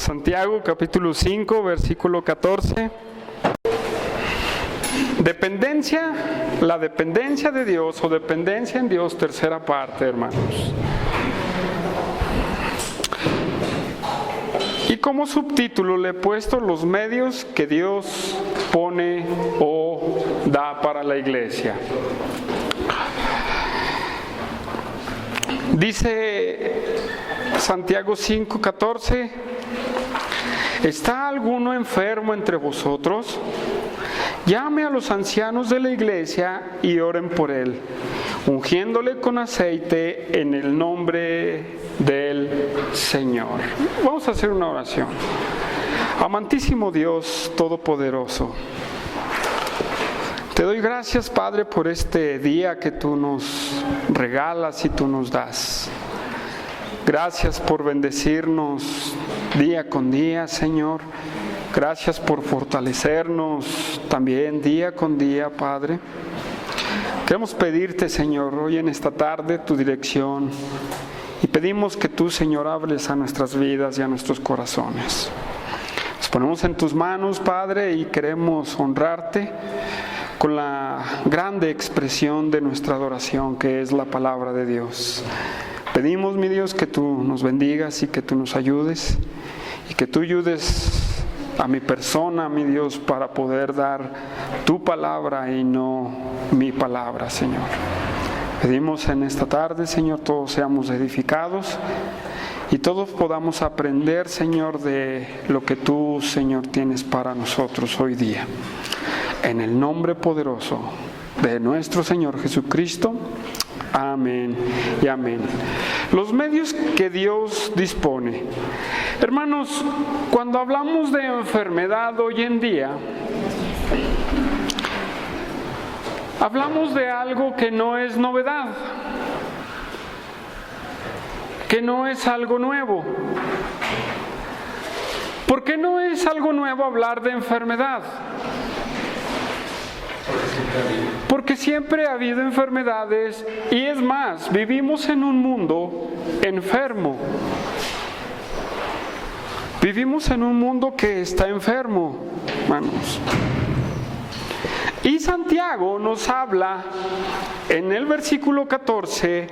Santiago capítulo 5, versículo 14. Dependencia, la dependencia de Dios o dependencia en Dios, tercera parte, hermanos. Y como subtítulo le he puesto los medios que Dios pone o da para la iglesia. Dice Santiago 5:14, ¿está alguno enfermo entre vosotros? Llame a los ancianos de la iglesia y oren por él, ungiéndole con aceite en el nombre del Señor. Vamos a hacer una oración. Amantísimo Dios Todopoderoso, te doy gracias, Padre, por este día que tú nos regalas y tú nos das. Gracias por bendecirnos día con día, Señor. Gracias por fortalecernos también día con día, Padre. Queremos pedirte, Señor, hoy en esta tarde tu dirección y pedimos que tú, Señor, hables a nuestras vidas y a nuestros corazones. Nos ponemos en tus manos, Padre, y queremos honrarte con la grande expresión de nuestra adoración, que es la palabra de Dios. Pedimos, mi Dios, que tú nos bendigas y que tú nos ayudes y que tú ayudes a mi persona, mi Dios, para poder dar tu palabra y no mi palabra, Señor. Pedimos en esta tarde, Señor, todos seamos edificados y todos podamos aprender, Señor, de lo que tú, Señor, tienes para nosotros hoy día. En el nombre poderoso de nuestro Señor Jesucristo. Amén y amén. Los medios que Dios dispone. Hermanos, cuando hablamos de enfermedad hoy en día, hablamos de algo que no es novedad, que no es algo nuevo. ¿Por qué no es algo nuevo hablar de enfermedad? Porque siempre ha habido enfermedades y es más, vivimos en un mundo enfermo. Vivimos en un mundo que está enfermo, hermanos. Y Santiago nos habla en el versículo 14,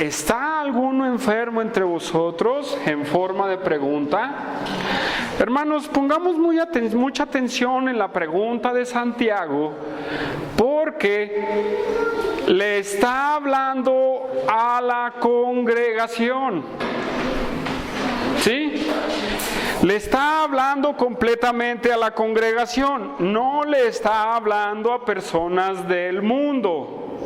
¿está alguno enfermo entre vosotros? En forma de pregunta. Hermanos, pongamos mucha atención en la pregunta de Santiago, porque le está hablando a la congregación. ¿Sí? Le está hablando completamente a la congregación, no le está hablando a personas del mundo.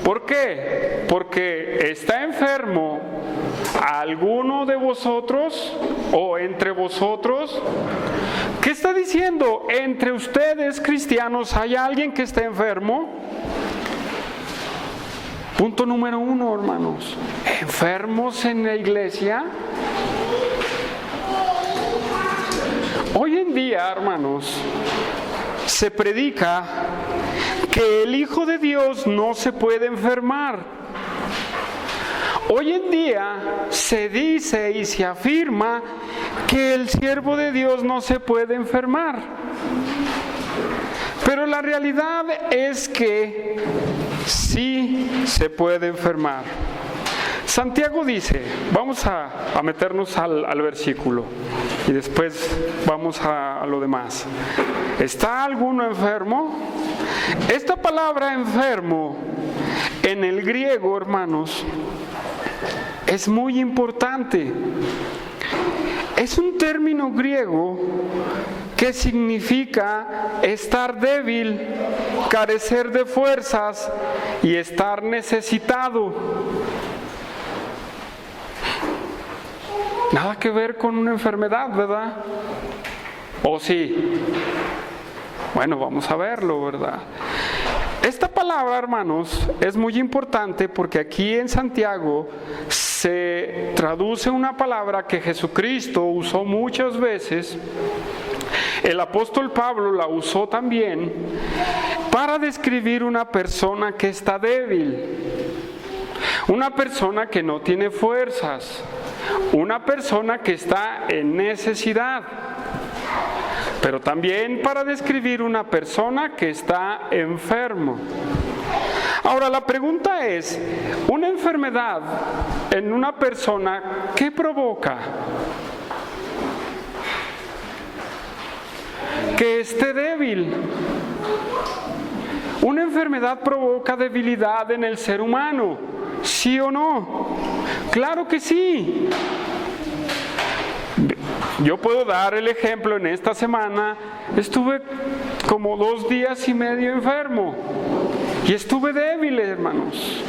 ¿Por qué? Porque está enfermo alguno de vosotros o entre vosotros. ¿Qué está diciendo? Entre ustedes, cristianos, ¿hay alguien que esté enfermo? Punto número 1, hermanos. ¿Enfermos en la iglesia? Hoy en día, hermanos, se predica que el Hijo de Dios no se puede enfermar. Hoy en día se dice y se afirma que el siervo de Dios no se puede enfermar. Pero la realidad es que sí se puede enfermar. Santiago dice, vamos a meternos al versículo y después vamos a lo demás. ¿Está alguno enfermo? Esta palabra enfermo en el griego, hermanos, es muy importante. Es un término griego que significa estar débil, carecer de fuerzas y estar necesitado. Nada que ver con una enfermedad, ¿verdad? ¿O sí? Bueno, vamos a verlo, ¿verdad? Esta palabra, hermanos, es muy importante porque aquí en Santiago se traduce una palabra que Jesucristo usó muchas veces. El apóstol Pablo la usó también para describir una persona que está débil, una persona que no tiene fuerzas. una persona que está en necesidad, pero también para describir una persona que está enfermo. Ahora la pregunta es, ¿una enfermedad en una persona qué provoca? Que esté débil. Una enfermedad provoca debilidad en el ser humano, ¿sí o no? Claro que sí. Yo puedo dar el ejemplo, en esta semana estuve como 2 días y medio enfermo y estuve débil, hermanos.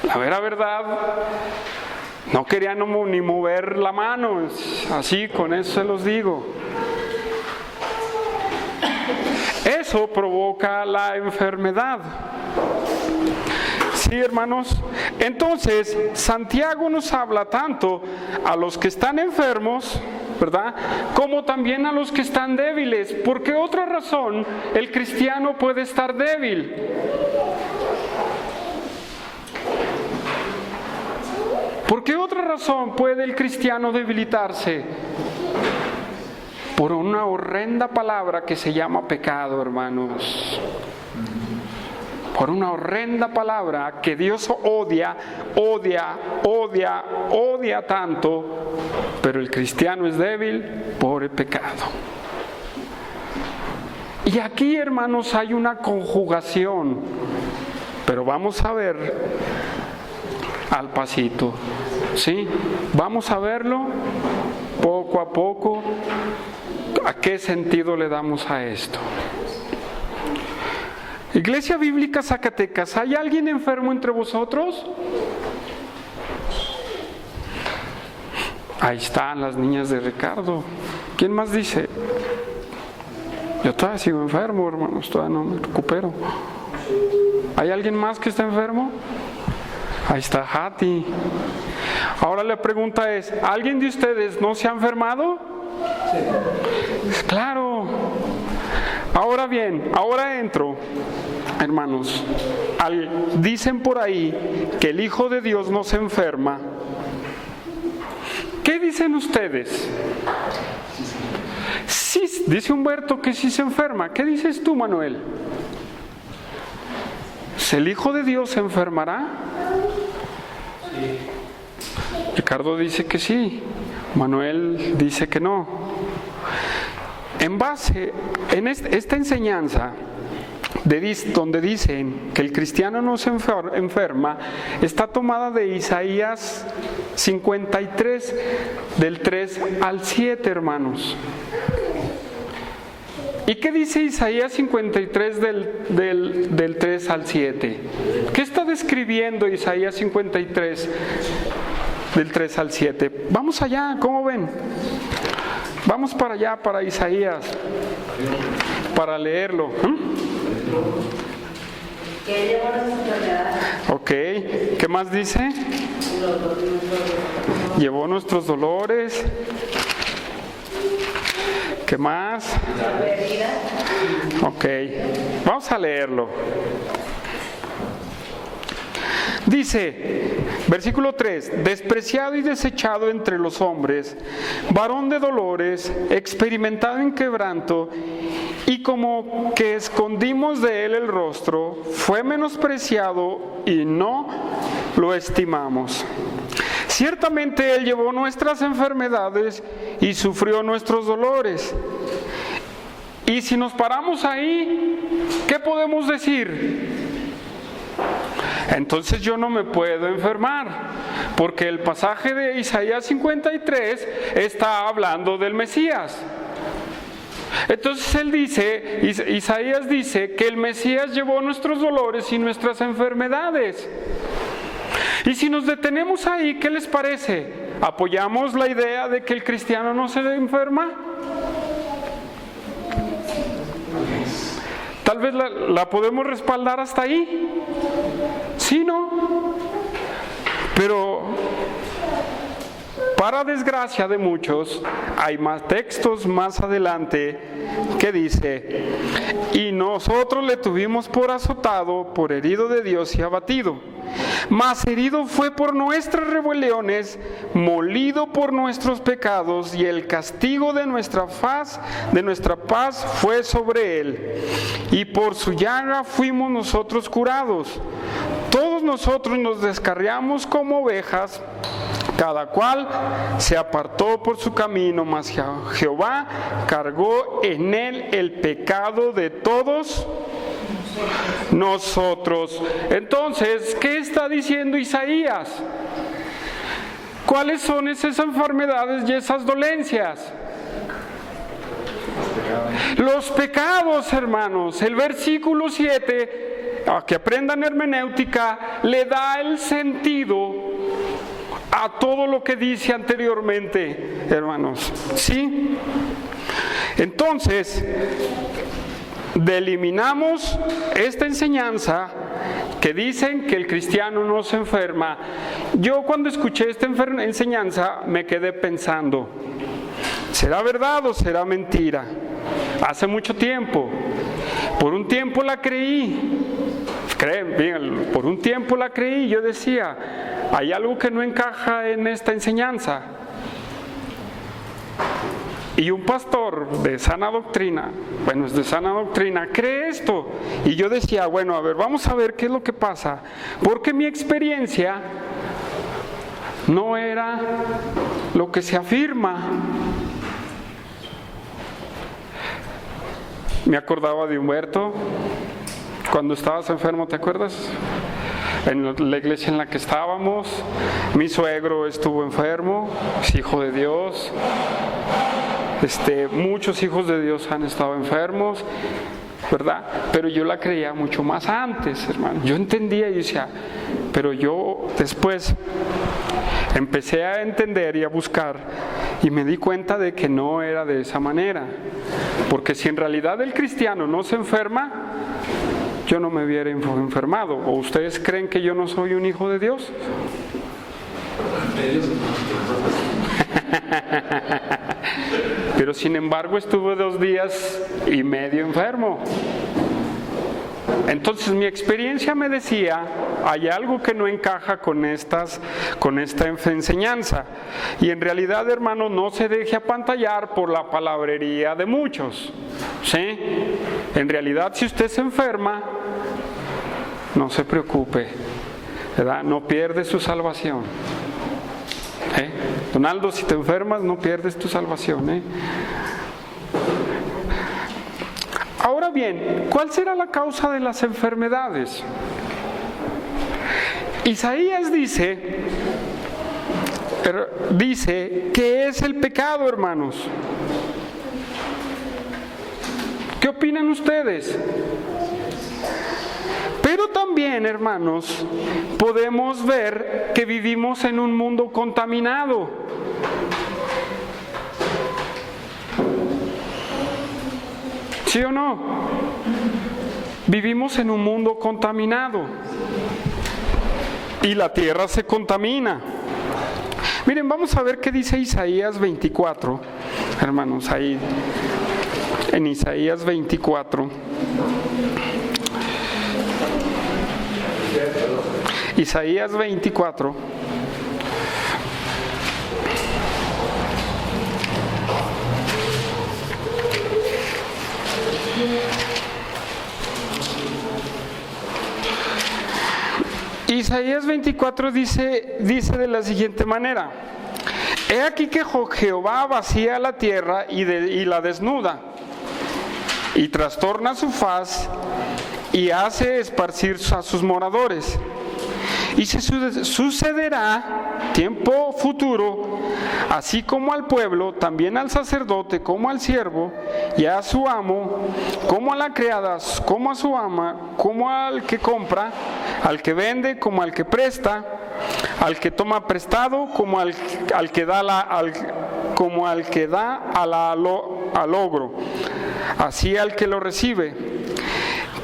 La mera verdad, no quería ni mover la mano, así con eso se los digo. Eso provoca la enfermedad. Sí, hermanos. Entonces, Santiago nos habla tanto a los que están enfermos, ¿verdad?, como también a los que están débiles. ¿Por qué otra razón el cristiano puede estar débil? ¿Por qué otra razón puede el cristiano debilitarse? Por una horrenda palabra que se llama pecado, hermanos. Por una horrenda palabra que Dios odia tanto, pero el cristiano es débil por el pecado. Y aquí, hermanos, hay una conjugación, pero vamos a ver al pasito, ¿sí? Vamos a verlo poco a poco. ¿A qué sentido le damos a esto? Iglesia Bíblica Zacatecas, ¿hay alguien enfermo entre vosotros? Ahí están las niñas de Ricardo. ¿Quién más dice? Yo todavía sigo enfermo, hermanos, todavía no me recupero. ¿Hay alguien más que está enfermo? Ahí está Hati. Ahora la pregunta es, ¿alguien de ustedes no se ha enfermado? Sí. Claro. Ahora bien, ahora entro, hermanos. Dicen por ahí que el Hijo de Dios no se enferma. ¿Qué dicen ustedes? Sí, dice Humberto que sí se enferma. ¿Qué dices tú, Manuel? ¿El Hijo de Dios se enfermará? Sí. Ricardo dice que sí. Manuel dice que no. En base, en esta enseñanza, donde dicen que el cristiano no se enferma, está tomada de Isaías 53, del 3 al 7, hermanos. ¿Y qué dice Isaías 53 del 3 al 7? ¿Qué está describiendo Isaías 53 del 3 al 7? Vamos allá, ¿cómo ven? Vamos para allá, para Isaías, para leerlo. Ok, ¿qué más dice? Llevó nuestros dolores. ¿Qué más? Ok, vamos a leerlo. Dice, versículo 3, despreciado y desechado entre los hombres, varón de dolores, experimentado en quebranto, y como que escondimos de él el rostro, fue menospreciado y no lo estimamos. Ciertamente él llevó nuestras enfermedades y sufrió nuestros dolores. Y si nos paramos ahí, ¿qué podemos decir? Entonces yo no me puedo enfermar, porque el pasaje de Isaías 53 está hablando del Mesías. Entonces él dice, Isaías dice que el Mesías llevó nuestros dolores y nuestras enfermedades. Y si nos detenemos ahí, ¿qué les parece? ¿Apoyamos la idea de que el cristiano no se enferma? Tal vez la podemos respaldar hasta ahí. Sí, ¿no? Pero Para desgracia de muchos, hay más textos más adelante que dice: y nosotros le tuvimos por azotado, por herido de Dios y abatido. Mas herido fue por nuestras rebeliones, molido por nuestros pecados, y el castigo de nuestra paz fue sobre él. Y por su llaga fuimos nosotros curados. Todos nosotros nos descarriamos como ovejas, cada cual se apartó por su camino, mas Jehová cargó en él el pecado de todos nosotros. Entonces, ¿qué está diciendo Isaías? ¿Cuáles son esas enfermedades y esas dolencias? Los pecados, hermanos. El versículo 7, a que aprendan hermenéutica, le da el sentido a todo lo que dice anteriormente, hermanos. ¿Sí? Entonces, eliminamos esta enseñanza que dicen que el cristiano no se enferma. Yo cuando escuché esta enseñanza me quedé pensando, ¿será verdad o será mentira? Hace mucho tiempo, por un tiempo la creí. Por un tiempo la creí. Yo decía, hay algo que no encaja en esta enseñanza. Y un pastor de sana doctrina, es de sana doctrina, cree esto. Y yo decía, bueno, a ver, vamos a ver qué es lo que pasa. Porque mi experiencia no era lo que se afirma. Me acordaba de Humberto, cuando estabas enfermo, ¿te acuerdas? En la iglesia en la que estábamos, mi suegro estuvo enfermo, es hijo de Dios. Muchos hijos de Dios han estado enfermos, ¿verdad? Pero yo la creía mucho más antes, hermano. Yo entendía y decía, pero yo después empecé a entender y a buscar y me di cuenta de que no era de esa manera. Porque si en realidad el cristiano no se enferma, yo no me hubiera enfermado. ¿O ustedes creen que yo no soy un hijo de Dios? Pero sin embargo estuve 2 días y medio enfermo. Entonces mi experiencia me decía, hay algo que no encaja con esta enseñanza. Y en realidad, hermano, no se deje apantallar por la palabrería de muchos, ¿sí? En realidad, si usted se enferma, no se preocupe, ¿verdad? No pierde su salvación. Donaldo, si te enfermas, no pierdes tu salvación, Ahora bien, ¿cuál será la causa de las enfermedades? Isaías dice que es el pecado, hermanos. ¿Qué opinan ustedes? Pero también, hermanos, podemos ver que vivimos en un mundo contaminado. ¿Sí o no? Vivimos en un mundo contaminado y la tierra se contamina. Miren, vamos a ver qué dice Isaías 24, hermanos, ahí en Isaías 24. Isaías 24. Isaías 24 dice de la siguiente manera: he aquí que Jehová vacía la tierra y la desnuda, y trastorna su faz, y hace esparcir a sus moradores. Y se sucederá tiempo futuro, así como al pueblo, también al sacerdote, como al siervo, y a su amo, como a la criada, como a su ama, como al que compra, al que vende, como al que presta, al que toma prestado, como al que da al ogro, así al que lo recibe.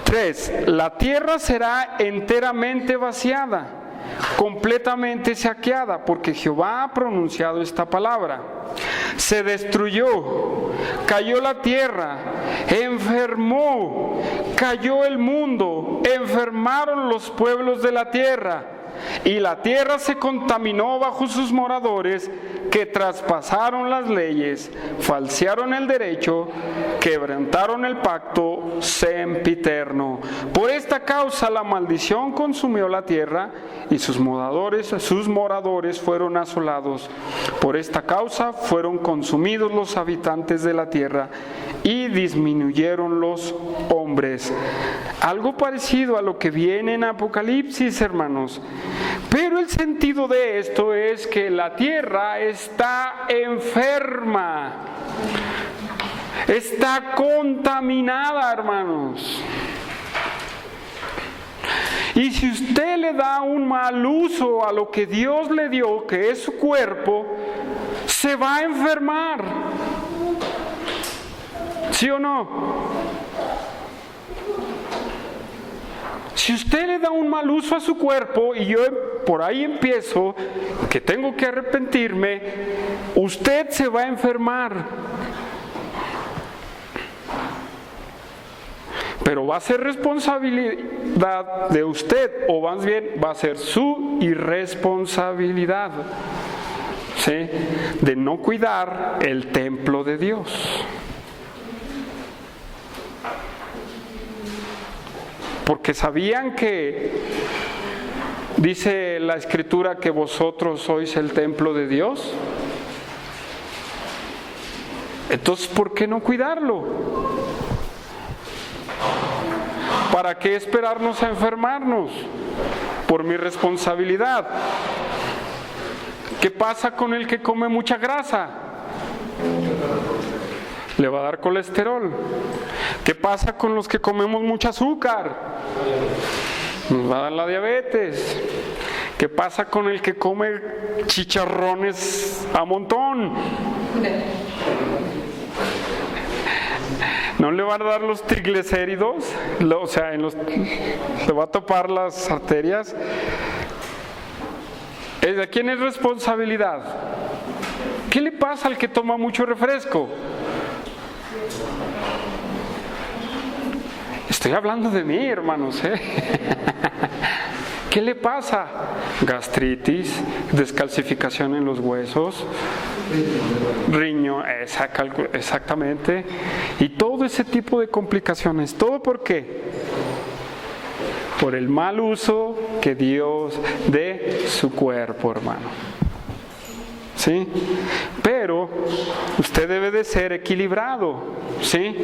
3. La tierra será enteramente vaciada, completamente saqueada, porque Jehová ha pronunciado esta palabra. Se destruyó, cayó la tierra, enfermó, cayó el mundo, enfermaron los pueblos de la tierra, y la tierra se contaminó bajo sus moradores, que traspasaron las leyes, falsearon el derecho, quebrantaron el pacto sempiterno. Por esta causa la maldición consumió la tierra, y sus moradores fueron asolados. Por esta causa fueron consumidos los habitantes de la tierra, y disminuyeron los hombres. Algo parecido a lo que viene en Apocalipsis, hermanos. Pero el sentido de esto es que la tierra está enferma, está contaminada, hermanos. Y si usted le da un mal uso a lo que Dios le dio, que es su cuerpo, se va a enfermar. ¿Sí o no? Si usted le da un mal uso a su cuerpo, y yo por ahí empiezo, que tengo que arrepentirme, usted se va a enfermar. Pero va a ser responsabilidad de usted, o más bien va a ser su irresponsabilidad, ¿sí?, de no cuidar el templo de Dios. Porque sabían que dice la Escritura que vosotros sois el templo de Dios. Entonces, ¿por qué no cuidarlo? ¿Para qué esperarnos a enfermarnos? Por mi responsabilidad. ¿Qué pasa con el que come mucha grasa? Le va a dar colesterol. ¿Qué pasa con los que comemos mucho azúcar? Nos va a dar la diabetes. ¿Qué pasa con el que come chicharrones a montón? ¿No le van a dar los triglicéridos? O sea, le va a topar las arterias. ¿De quién es responsabilidad? ¿Qué le pasa al que toma mucho refresco? Estoy hablando de mí, hermanos, ¿Qué le pasa? Gastritis, descalcificación en los huesos, riñón, exactamente, y todo ese tipo de complicaciones. ¿Todo por qué? Por el mal uso que Dios de su cuerpo, hermano. ¿Sí? Pero usted debe de ser equilibrado, ¿sí?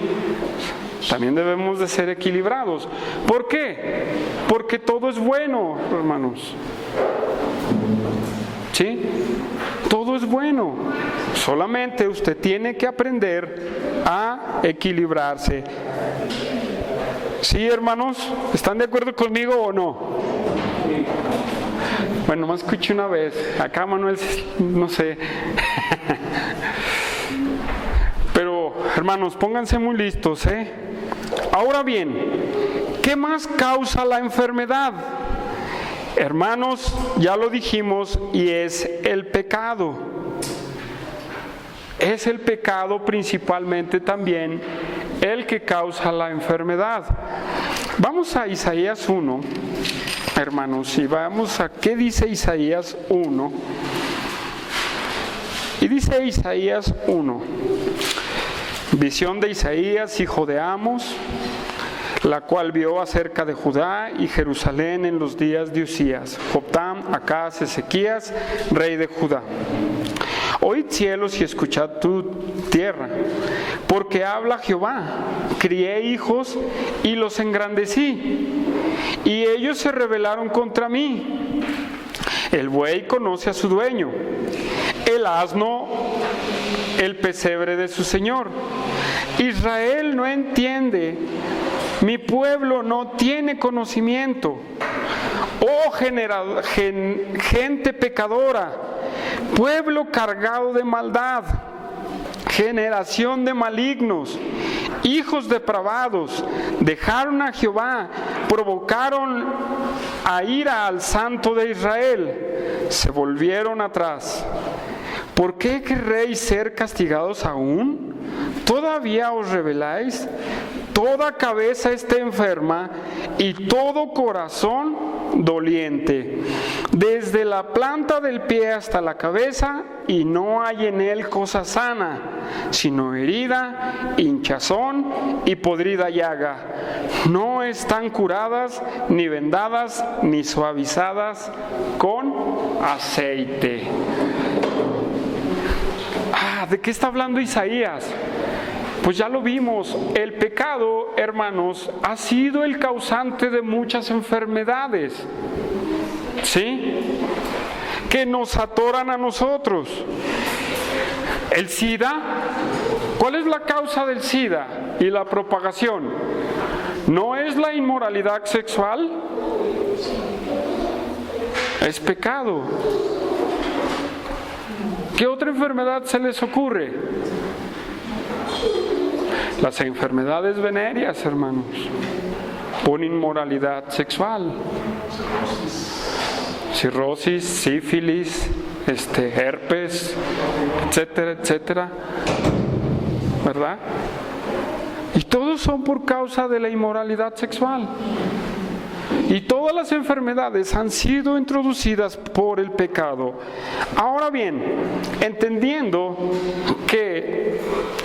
También debemos de ser equilibrados. ¿Por qué? Porque todo es bueno, hermanos. ¿Sí? Todo es bueno. Solamente usted tiene que aprender a equilibrarse. ¿Sí, hermanos? ¿Están de acuerdo conmigo o no? Bueno, nomás escuché una vez. Acá Manuel, no sé. Pero, hermanos, pónganse muy listos, Ahora bien, ¿qué más causa la enfermedad? Hermanos, ya lo dijimos, y es el pecado. Es el pecado principalmente también el que causa la enfermedad. Vamos a Isaías 1, hermanos, y vamos a qué dice Isaías 1. Y dice Isaías 1, visión de Isaías, hijo de Amos, la cual vio acerca de Judá y Jerusalén en los días de Usías, Jotam, Acaz, Ezequías, rey de Judá. Oíd cielos y escuchad tu tierra, porque habla Jehová, crié hijos y los engrandecí, y ellos se rebelaron contra mí. El buey conoce a su dueño, el asno el pesebre de su señor. Israel no entiende, mi pueblo no tiene conocimiento. Oh gente pecadora, pueblo cargado de maldad, generación de malignos, hijos depravados, dejaron a Jehová, provocaron a ira al Santo de Israel, se volvieron atrás. ¿Por qué querréis ser castigados aún? ¿Todavía os rebeláis? Toda cabeza está enferma y todo corazón doliente, desde la planta del pie hasta la cabeza, y no hay en él cosa sana, sino herida, hinchazón y podrida llaga. No están curadas, ni vendadas, ni suavizadas con aceite. ¿De qué está hablando Isaías? Pues ya lo vimos, el pecado, hermanos, ha sido el causante de muchas enfermedades, ¿sí? Que nos atoran a nosotros. El SIDA, ¿cuál es la causa del SIDA y la propagación? ¿No es la inmoralidad sexual? Es pecado. ¿Qué otra enfermedad se les ocurre? Las enfermedades venéreas, hermanos, por inmoralidad sexual. Cirrosis, sífilis, herpes, etcétera, etcétera. ¿Verdad? Y todos son por causa de la inmoralidad sexual. Y todas las enfermedades han sido introducidas por el pecado. Ahora bien, entendiendo que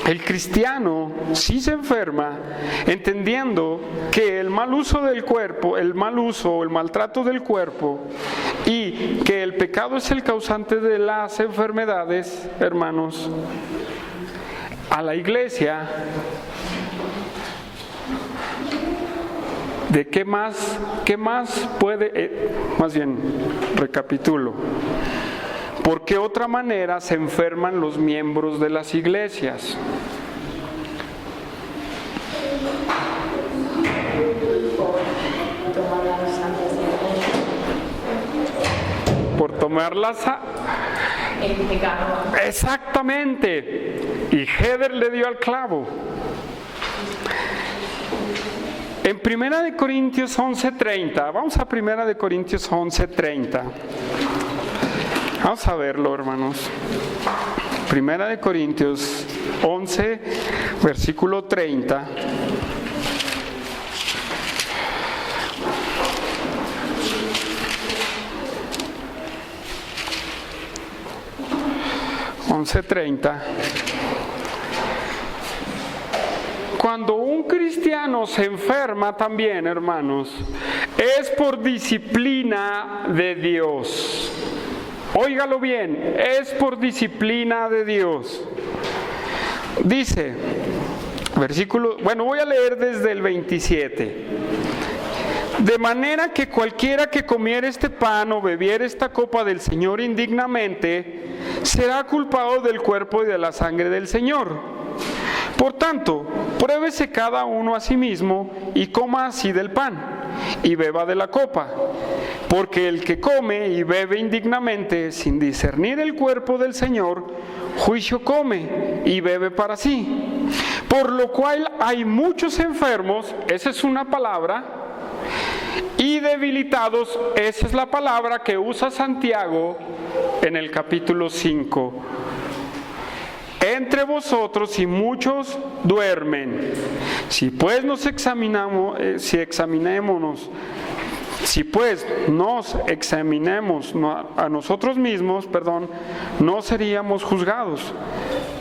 el cristiano sí se enferma, entendiendo que el mal uso del cuerpo, el mal uso o el maltrato del cuerpo, y que el pecado es el causante de las enfermedades, hermanos, a la iglesia, ¿de qué más puede? Más bien, recapitulo. ¿Por qué otra manera se enferman los miembros de las iglesias? Por tomar las... Exactamente. Y Heather le dio al clavo. En 1 Corintios 11:30, vamos a 1 Corintios 11:30. Vamos a verlo, hermanos. 1 Corintios 11, versículo 30. Cuando un cristiano se enferma también, hermanos, es por disciplina de Dios. Óigalo bien, es por disciplina de Dios. Dice, voy a leer desde el 27. De manera que cualquiera que comiere este pan o bebiere esta copa del Señor indignamente, será culpado del cuerpo y de la sangre del Señor. Por tanto, pruébese cada uno a sí mismo y coma así del pan y beba de la copa. Porque el que come y bebe indignamente, sin discernir el cuerpo del Señor, juicio come y bebe para sí. Por lo cual hay muchos enfermos, esa es una palabra, y debilitados, esa es la palabra que usa Santiago en el capítulo 5. Entre vosotros y muchos duermen. Si pues nos examinemos a nosotros mismos, no seríamos juzgados.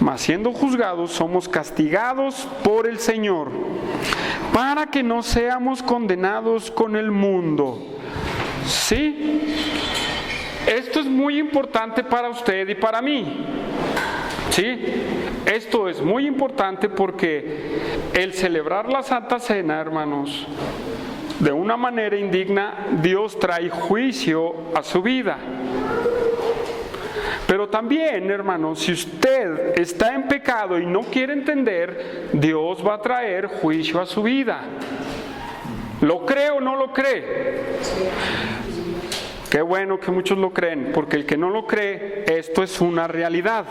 Mas siendo juzgados, somos castigados por el Señor, para que no seamos condenados con el mundo. ¿Sí? Esto es muy importante para usted y para mí. ¿Sí? Esto es muy importante porque el celebrar la Santa Cena, hermanos, de una manera indigna, Dios trae juicio a su vida. Pero también, hermanos, si usted está en pecado y no quiere entender, Dios va a traer juicio a su vida. ¿Lo cree o no lo cree? Qué bueno que muchos lo creen, porque el que no lo cree, esto es una realidad.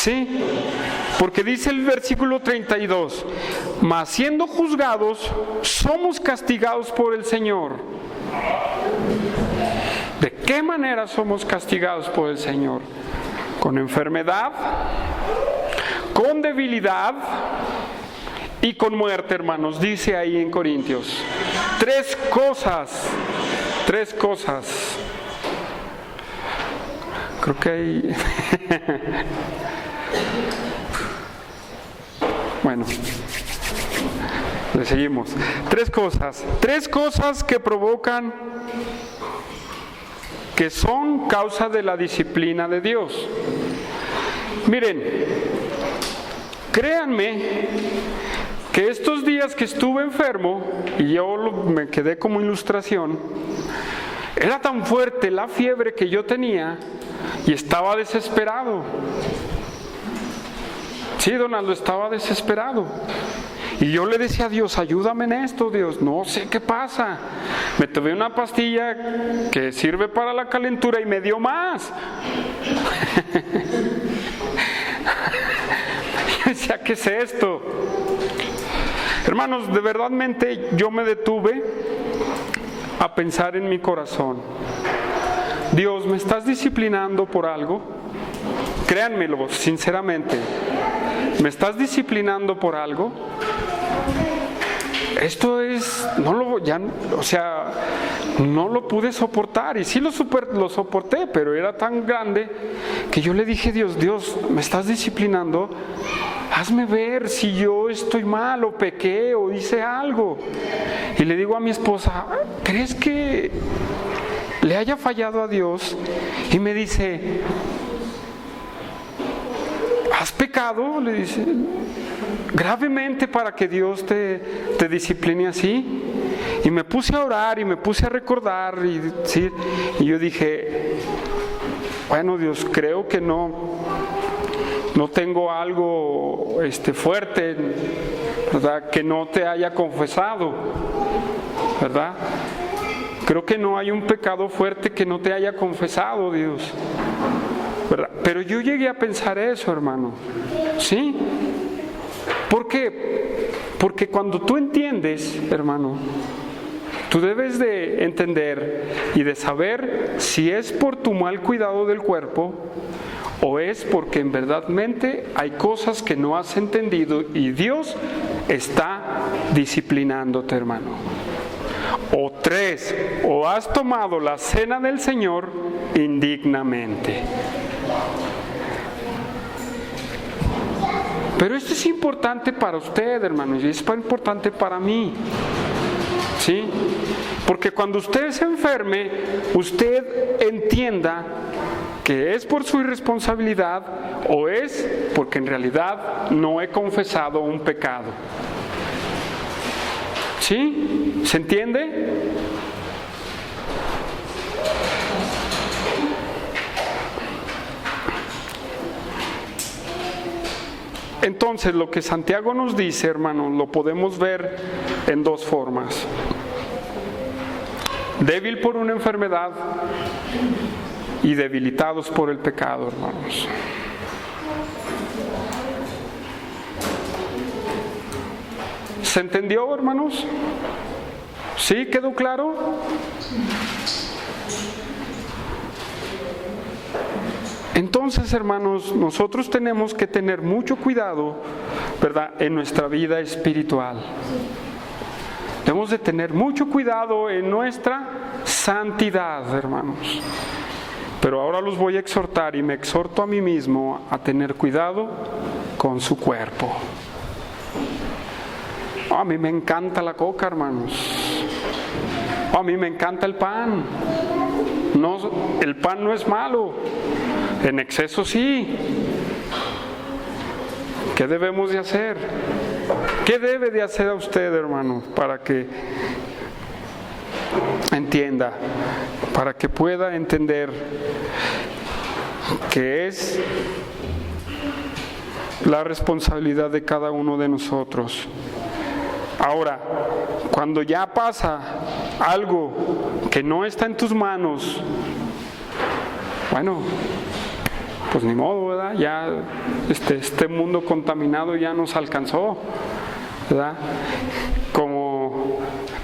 Sí, porque dice el versículo 32, mas siendo juzgados, somos castigados por el Señor. ¿De qué manera somos castigados por el Señor? Con enfermedad, con debilidad y con muerte, hermanos, dice ahí en Corintios. Tres cosas. Creo que hay... Bueno, le seguimos. Tres cosas que provocan, que son causa de la disciplina de Dios. Miren, créanme que estos días que estuve enfermo, y yo me quedé como ilustración, era tan fuerte la fiebre que yo tenía y estaba desesperado. Sí, Donaldo, estaba desesperado. Y yo le decía a Dios, ayúdame en esto, Dios, no sé qué pasa. Me tomé una pastilla que sirve para la calentura y me dio más. Yo decía, ¿qué es esto? Hermanos, de verdadmente yo me detuve a pensar en mi corazón. Dios, ¿me estás disciplinando por algo? Créanmelo, sinceramente. ¿Me estás disciplinando por algo? Esto es, no lo pude soportar, y sí lo soporté, pero era tan grande que yo le dije, Dios, ¿me estás disciplinando? Hazme ver si yo estoy mal o pequé o hice algo. Y le digo a mi esposa, ¿crees que le haya fallado a Dios? Y me dice, ¿has pecado? Le dice, gravemente para que Dios te discipline así. Y me puse a orar y me puse a recordar y yo dije, bueno, Dios, creo que no tengo algo fuerte, ¿verdad? Que no te haya confesado, ¿verdad? Creo que no hay un pecado fuerte que no te haya confesado, Dios, ¿verdad? Pero yo llegué a pensar eso, hermano. ¿Sí? ¿Por qué? Porque cuando tú entiendes, hermano, tú debes de entender y de saber si es por tu mal cuidado del cuerpo o es porque en verdadmente hay cosas que no has entendido y Dios está disciplinándote, hermano. O tres, o has tomado la cena del Señor indignamente. Pero esto es importante para usted, hermano, y es importante para mí. ¿Sí? Porque cuando usted se enferme, usted entienda que es por su irresponsabilidad o es porque en realidad no he confesado un pecado. ¿Sí? ¿Se entiende? Entonces, lo que Santiago nos dice, hermanos, lo podemos ver en dos formas. Débil por una enfermedad y debilitados por el pecado, hermanos. ¿Se entendió, hermanos? ¿Sí? ¿Quedó claro? Entonces, hermanos, nosotros tenemos que tener mucho cuidado, ¿verdad?, en nuestra vida espiritual. Debemos de tener mucho cuidado en nuestra santidad, hermanos. Pero ahora los voy a exhortar y me exhorto a mí mismo a tener cuidado con su cuerpo. A mí me encanta la coca, hermanos. A mí me encanta el pan. No, el pan no es malo. En exceso sí. ¿Qué debemos de hacer? ¿Qué debe de hacer a usted, hermano, para que entienda, para que pueda entender que es la responsabilidad de cada uno de nosotros? Ahora, cuando ya pasa algo que no está en tus manos, bueno, pues ni modo, ¿verdad? Ya este mundo contaminado ya nos alcanzó, ¿verdad? Como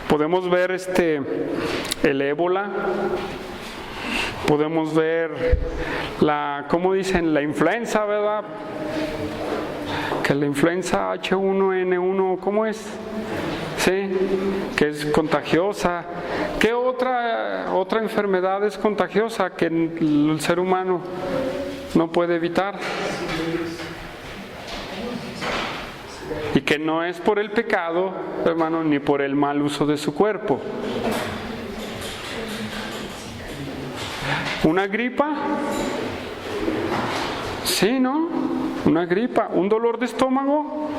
podemos ver el ébola, podemos ver ¿cómo dicen? La influenza, ¿verdad? Que la influenza H1N1, ¿cómo es? Sí, que es contagiosa. ¿Qué otra enfermedad es contagiosa que el ser humano no puede evitar? Y que no es por el pecado, hermano, ni por el mal uso de su cuerpo. ¿Una gripa? Sí, ¿no? Una gripa. ¿Un dolor de estómago?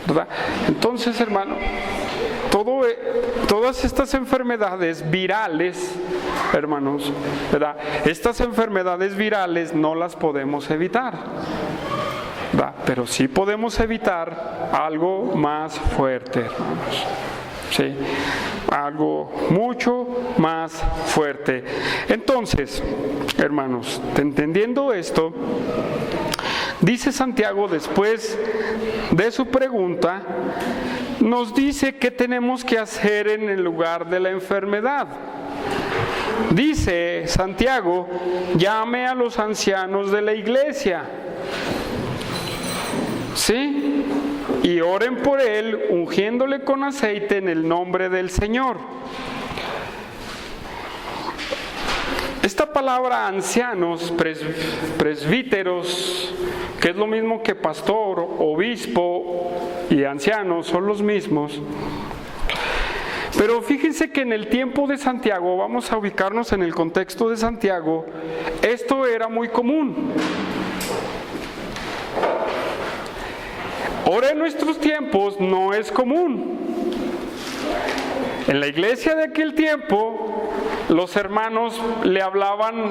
¿Verdad? Entonces, hermano, todas estas enfermedades virales, hermanos, ¿verdad? Estas enfermedades virales no las podemos evitar, ¿verdad? Pero sí podemos evitar algo más fuerte, hermanos. Sí, algo mucho más fuerte. Entonces, hermanos, entendiendo esto, dice Santiago, después de su pregunta, nos dice qué tenemos que hacer en el lugar de la enfermedad. Dice Santiago, llame a los ancianos de la iglesia, ¿sí? Y oren por él, ungiéndole con aceite en el nombre del Señor. Esta palabra ancianos, presbíteros, que es lo mismo que pastor, obispo y ancianos, son los mismos. Pero fíjense que en el tiempo de Santiago, vamos a ubicarnos en el contexto de Santiago, esto era muy común. Ahora en nuestros tiempos no es común. En la iglesia de aquel tiempo, los hermanos le hablaban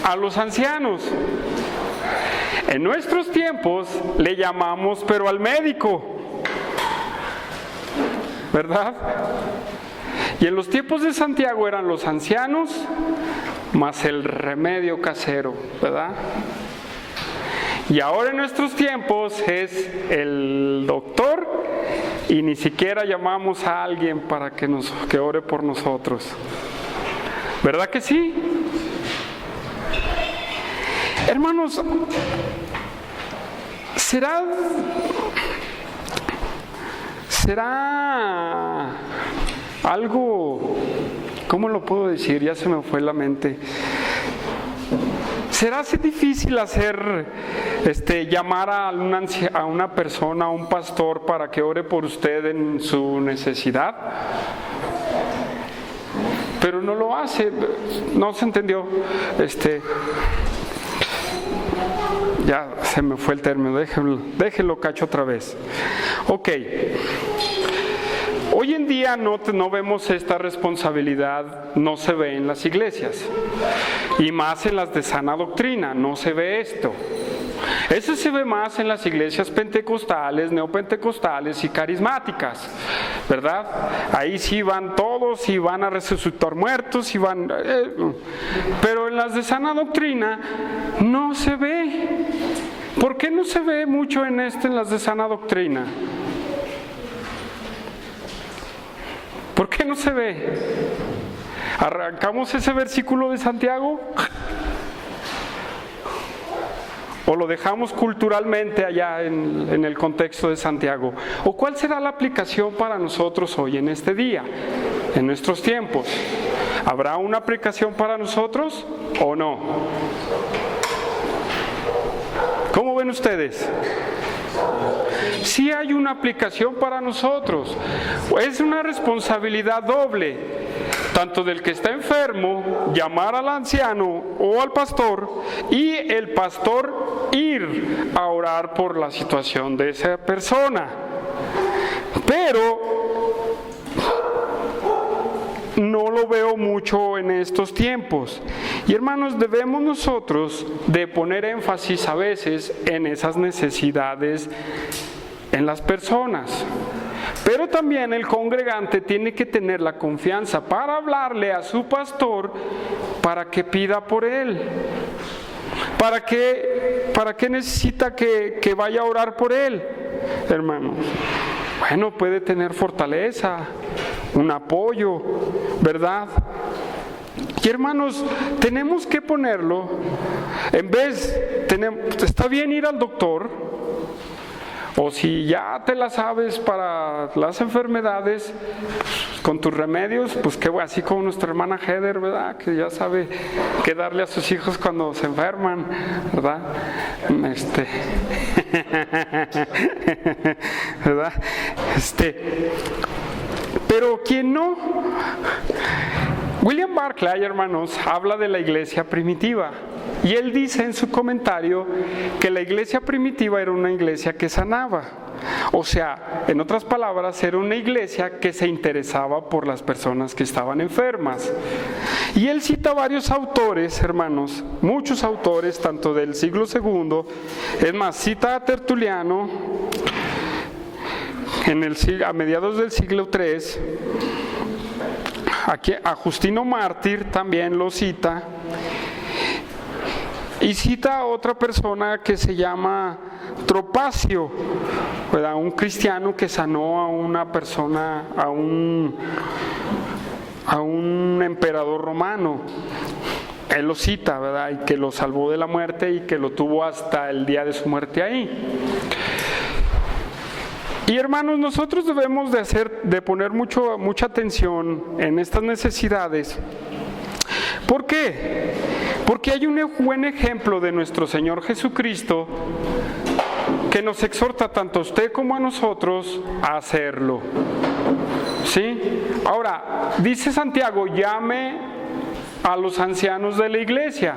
a los ancianos. En nuestros tiempos le llamamos pero al médico, ¿verdad? Y en los tiempos de Santiago eran los ancianos más el remedio casero, ¿verdad? Y ahora en nuestros tiempos es el doctor y ni siquiera llamamos a alguien para que ore por nosotros. ¿Verdad que sí? Hermanos, ¿será algo, ¿cómo lo puedo decir? Ya se me fue la mente. ¿Será así difícil llamar a una persona, a un pastor, para que ore por usted en su necesidad? Pero no lo hace, no se entendió. Ya se me fue el término, déjenlo cacho otra vez. Ok. Hoy en día no vemos esta responsabilidad, no se ve en las iglesias, y más en las de sana doctrina, no se ve esto. Eso se ve más en las iglesias pentecostales, neopentecostales y carismáticas, ¿verdad? Ahí sí van todos y van a resucitar muertos y van... pero en las de sana doctrina no se ve. ¿Por qué no se ve mucho en las de sana doctrina? ¿Por qué no se ve? ¿Arrancamos ese versículo de Santiago? ¿O lo dejamos culturalmente allá en el contexto de Santiago? ¿O cuál será la aplicación para nosotros hoy en este día, en nuestros tiempos? ¿Habrá una aplicación para nosotros o no? ¿Cómo ven ustedes? Sí hay una aplicación para nosotros. Es una responsabilidad doble, tanto del que está enfermo, llamar al anciano o al pastor, y el pastor ir a orar por la situación de esa persona. Pero no lo veo mucho en estos tiempos. Y hermanos, debemos nosotros de poner énfasis a veces en esas necesidades en las personas. Pero también el congregante tiene que tener la confianza para hablarle a su pastor para que pida por él. ¿Para qué necesita que vaya a orar por él, hermanos? Bueno, puede tener fortaleza, un apoyo, ¿verdad? Y hermanos, tenemos que ponerlo, está bien ir al doctor, o si ya te la sabes para las enfermedades, con tus remedios, pues que así como nuestra hermana Heather, ¿verdad? Que ya sabe qué darle a sus hijos cuando se enferman, ¿verdad? ¿Verdad? Pero quien no. William Barclay, hermanos, habla de la iglesia primitiva. Y él dice en su comentario que la iglesia primitiva era una iglesia que sanaba. O sea, en otras palabras, era una iglesia que se interesaba por las personas que estaban enfermas. Y él cita varios autores, hermanos, muchos autores, tanto del siglo II, es más, cita a Tertuliano a mediados del siglo III, aquí a Justino Mártir también lo cita, y cita a otra persona que se llama Tropacio, ¿verdad? Un cristiano que sanó a una persona, a un emperador romano. Él lo cita, ¿verdad? Y que lo salvó de la muerte y que lo tuvo hasta el día de su muerte ahí. Y hermanos, nosotros debemos de poner mucha atención en estas necesidades. ¿Por qué? Porque hay un buen ejemplo de nuestro Señor Jesucristo que nos exhorta tanto a usted como a nosotros a hacerlo. ¿Sí? Ahora, dice Santiago, llame a los ancianos de la iglesia.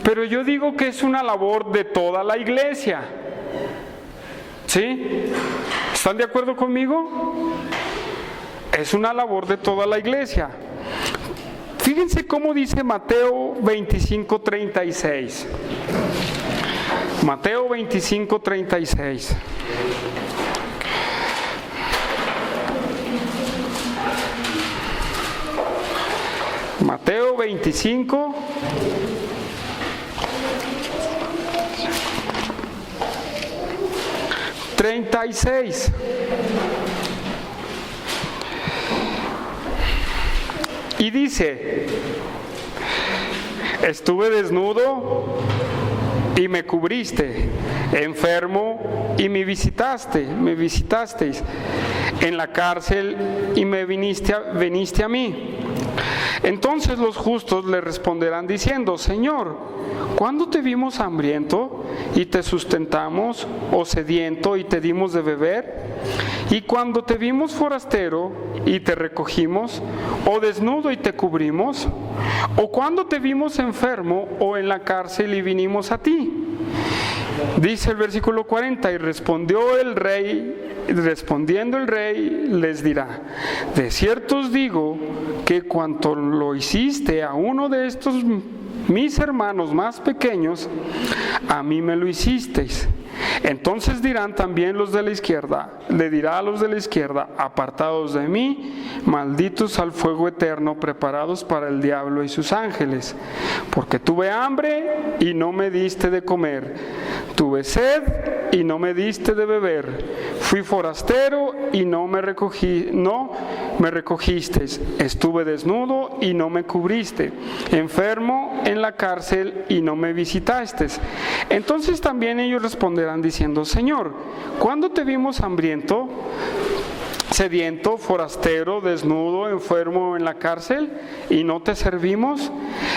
Pero yo digo que es una labor de toda la iglesia. ¿Sí? ¿Están de acuerdo conmigo? Es una labor de toda la iglesia. Fíjense cómo dice Mateo 25:36. Mateo 25:36. Mateo 25. $36. Y dice, estuve desnudo y me cubriste, enfermo y me visitasteis, en la cárcel y me viniste a mí. Entonces los justos le responderán diciendo, Señor, ¿cuándo te vimos hambriento y te sustentamos, o sediento y te dimos de beber? ¿Y cuando te vimos forastero y te recogimos, o desnudo y te cubrimos? ¿O cuando te vimos enfermo o en la cárcel y vinimos a ti? Dice el versículo 40, y respondiendo el rey les dirá, de cierto os digo que cuanto lo hiciste a uno de estos mis hermanos más pequeños, a mí me lo hicisteis. Entonces dirán también los de la izquierda, le dirá a los de la izquierda, apartados de mí, malditos al fuego eterno, preparados para el diablo y sus ángeles. Porque tuve hambre y no me diste de comer, tuve sed y no me diste de beber, fui forastero y no me recogisteis, estuve desnudo y no me cubriste, enfermo en la cárcel y no me visitasteis. Entonces también ellos responderán diciendo, Señor, ¿cuándo te vimos hambriento, sediento, forastero, desnudo, enfermo en la cárcel y no te servimos?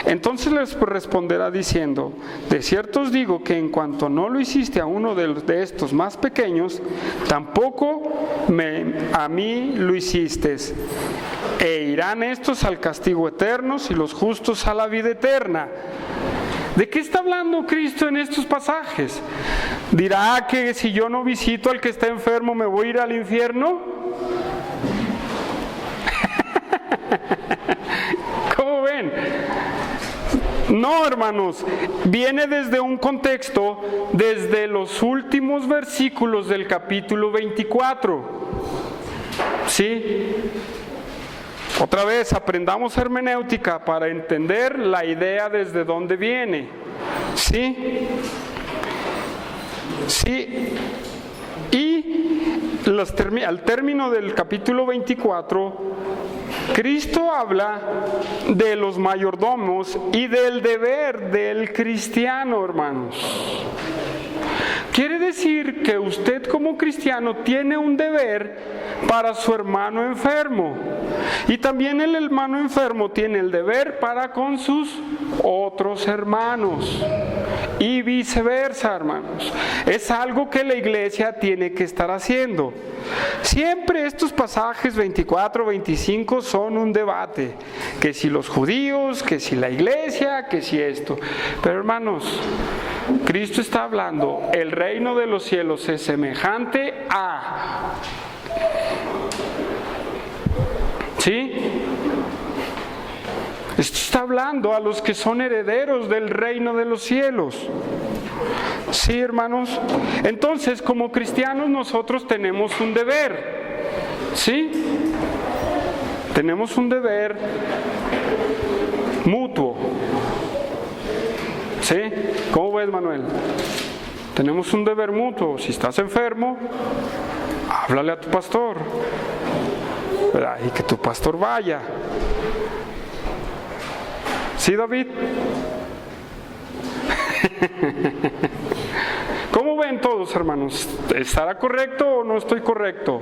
Entonces les responderá diciendo, de cierto os digo que en cuanto no lo hiciste a uno de estos más pequeños, tampoco a mí lo hiciste. E irán estos al castigo eterno y los justos a la vida eterna. ¿De qué está hablando Cristo en estos pasajes? ¿Dirá que si yo no visito al que está enfermo me voy a ir al infierno? ¿Cómo ven? No, hermanos, viene desde un contexto, desde los últimos versículos del capítulo 24. ¿Sí? Otra vez, aprendamos hermenéutica para entender la idea desde dónde viene. ¿Sí? Sí. Y al término del capítulo 24, Cristo habla de los mayordomos y del deber del cristiano, hermanos. Quiere decir que usted como cristiano tiene un deber para su hermano enfermo. Y también el hermano enfermo tiene el deber para con sus otros hermanos. Y viceversa, hermanos. Es algo que la iglesia tiene que estar haciendo. Siempre estos pasajes 24, 25 son un debate. Que si los judíos, que si la iglesia, que si esto. Pero hermanos, Cristo está hablando, el reino de los cielos es semejante a... ¿Sí? Esto está hablando a los que son herederos del reino de los cielos. ¿Sí, hermanos? Entonces, como cristianos nosotros tenemos un deber. ¿Sí? Tenemos un deber mutuo. ¿Sí? ¿Cómo ves, Manuel? Tenemos un deber mutuo. Si estás enfermo, háblale a tu pastor. Y que tu pastor vaya. ¿Sí, David? ¿Cómo ven todos, hermanos? ¿Estará correcto o no estoy correcto?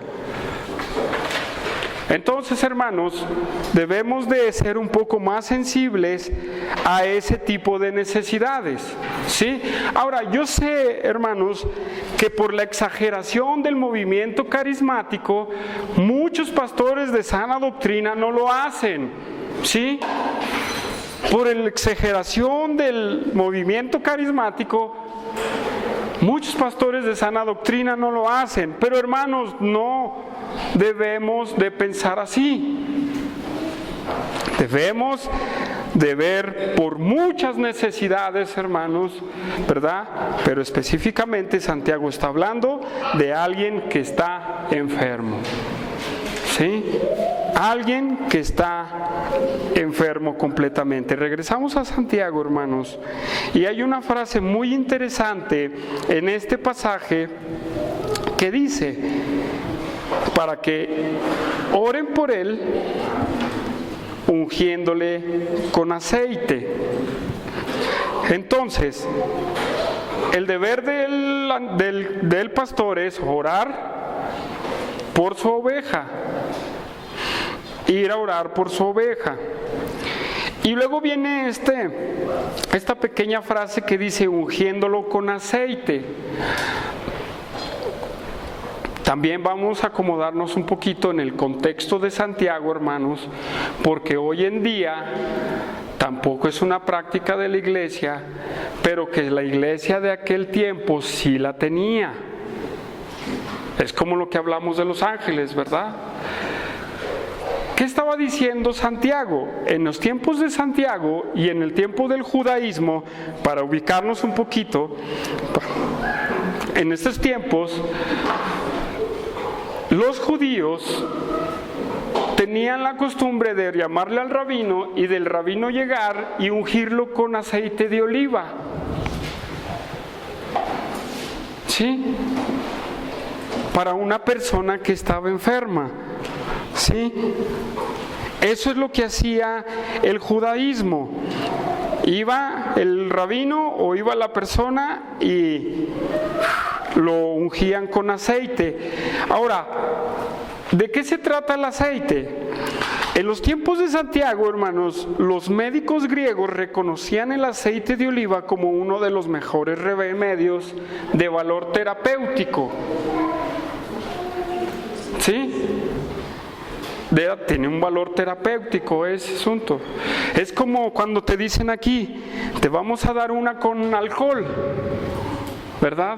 Entonces, hermanos, debemos de ser un poco más sensibles a ese tipo de necesidades, ¿sí? Ahora, yo sé, hermanos, que por la exageración del movimiento carismático, muchos pastores de sana doctrina no lo hacen, ¿sí? Por la exageración del movimiento carismático, muchos pastores de sana doctrina no lo hacen. Pero hermanos, no debemos de pensar así. Debemos de ver por muchas necesidades, hermanos, ¿verdad? Pero específicamente Santiago está hablando de alguien que está enfermo. ¿Sí? Alguien que está enfermo completamente. Regresamos a Santiago, hermanos, y hay una frase muy interesante en este pasaje que dice, para que oren por él, ungiéndole con aceite. Entonces, el deber del pastor es orar por su oveja, ir a orar por su oveja. Y luego viene esta pequeña frase que dice ungiéndolo con aceite. También vamos a acomodarnos un poquito en el contexto de Santiago, hermanos, porque hoy en día tampoco es una práctica de la iglesia, pero que la iglesia de aquel tiempo sí la tenía. Es como lo que hablamos de los ángeles, ¿verdad? ¿Qué estaba diciendo Santiago? En los tiempos de Santiago y en el tiempo del judaísmo, para ubicarnos un poquito, en estos tiempos, los judíos tenían la costumbre de llamarle al rabino y del rabino llegar y ungirlo con aceite de oliva. ¿Sí? Para una persona que estaba enferma. ¿Sí? Eso es lo que hacía el judaísmo. Iba el rabino o iba la persona y lo ungían con aceite. Ahora, ¿de qué se trata el aceite? En los tiempos de Santiago, hermanos, los médicos griegos reconocían el aceite de oliva como uno de los mejores remedios de valor terapéutico. ¿Sí? Tiene un valor terapéutico ese asunto. Es como cuando te dicen aquí, te vamos a dar una con alcohol, ¿verdad?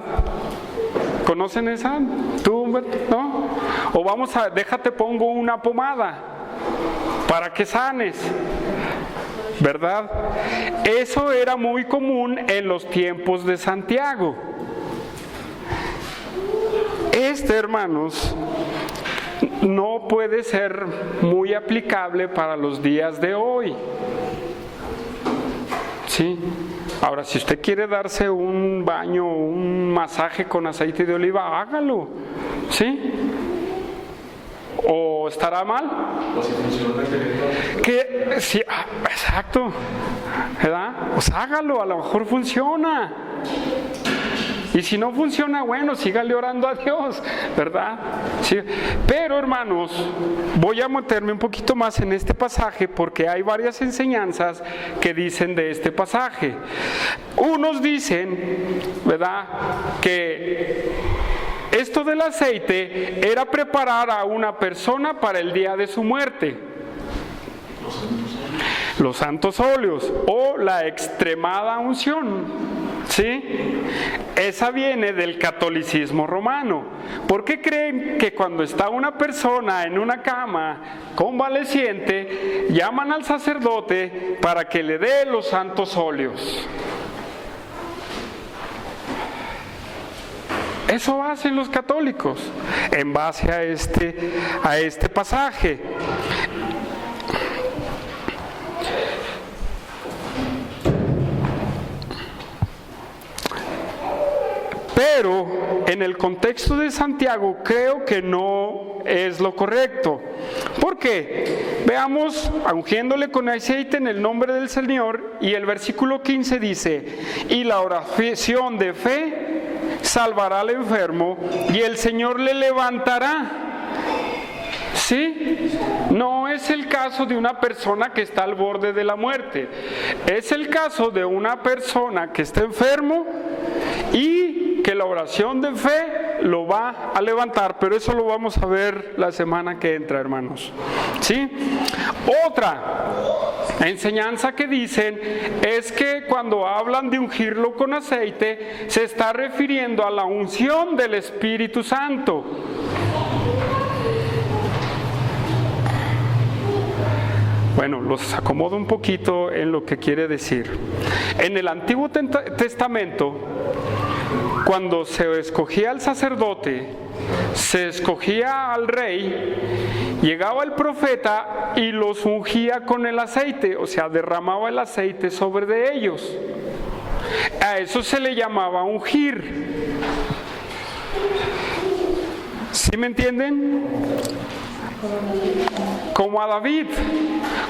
¿Conocen esa? ¿Tú, no? O déjate pongo una pomada para que sanes, ¿verdad? Eso era muy común en los tiempos de Santiago. Hermanos, no puede ser muy aplicable para los días de hoy. ¿Sí? Ahora, si usted quiere darse un baño, un masaje con aceite de oliva, hágalo. ¿Sí? ¿O estará mal? O si funciona, que sí, exacto, ¿verdad? Pues hágalo, a lo mejor funciona. Y si no funciona, bueno, sígale orando a Dios, ¿verdad? Sí. Pero hermanos, voy a meterme un poquito más en este pasaje porque hay varias enseñanzas que dicen de este pasaje. Unos dicen, ¿verdad?, que esto del aceite era preparar a una persona para el día de su muerte. Los santos óleos o la extremada unción. ¿Sí? Esa viene del catolicismo romano. ¿Por qué creen que cuando está una persona en una cama convaleciente, llaman al sacerdote para que le dé los santos óleos? Eso hacen los católicos en base a este pasaje. Pero en el contexto de Santiago creo que no es lo correcto. ¿Por qué? Veamos, ungiéndole con aceite en el nombre del Señor, y el versículo 15 dice: y la oración de fe salvará al enfermo y el Señor le levantará. ¿Sí? No es el caso de una persona que está al borde de la muerte. Es el caso de una persona que está enfermo y que la oración de fe lo va a levantar, pero eso lo vamos a ver la semana que entra, hermanos. ¿Sí? Otra enseñanza que dicen es que cuando hablan de ungirlo con aceite, se está refiriendo a la unción del Espíritu Santo. Bueno, los acomodo un poquito en lo que quiere decir. En el Antiguo Testamento, cuando se escogía al sacerdote, se escogía al rey, llegaba el profeta y los ungía con el aceite, o sea, derramaba el aceite sobre de ellos. A eso se le llamaba ungir. ¿Sí me entienden? Como a David,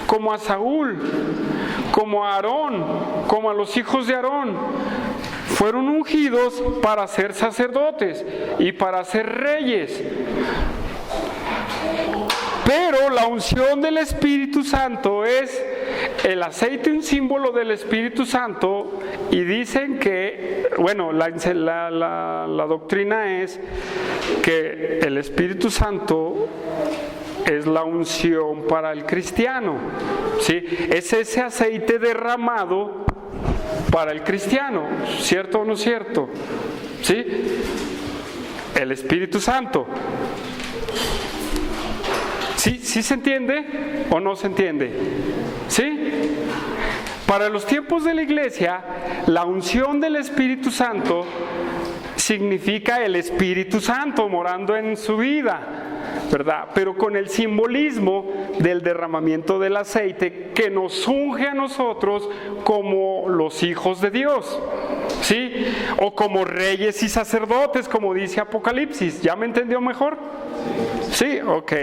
como a Saúl, como a Aarón, como a los hijos de Aarón. Fueron ungidos para ser sacerdotes y para ser reyes. Pero la unción del Espíritu Santo es el aceite, un símbolo del Espíritu Santo, y dicen que, bueno, la doctrina es que el Espíritu Santo es la unción para el cristiano, ¿sí? Es ese aceite derramado para el cristiano, ¿cierto o no cierto? ¿Sí? El Espíritu Santo. ¿Sí se entiende o no se entiende? ¿Sí? Para los tiempos de la iglesia, la unción del Espíritu Santo significa el Espíritu Santo morando en su vida, ¿verdad? Pero con el simbolismo del derramamiento del aceite que nos unge a nosotros como los hijos de Dios, ¿sí? O como reyes y sacerdotes, como dice Apocalipsis. ¿Ya me entendió mejor? Sí, ok.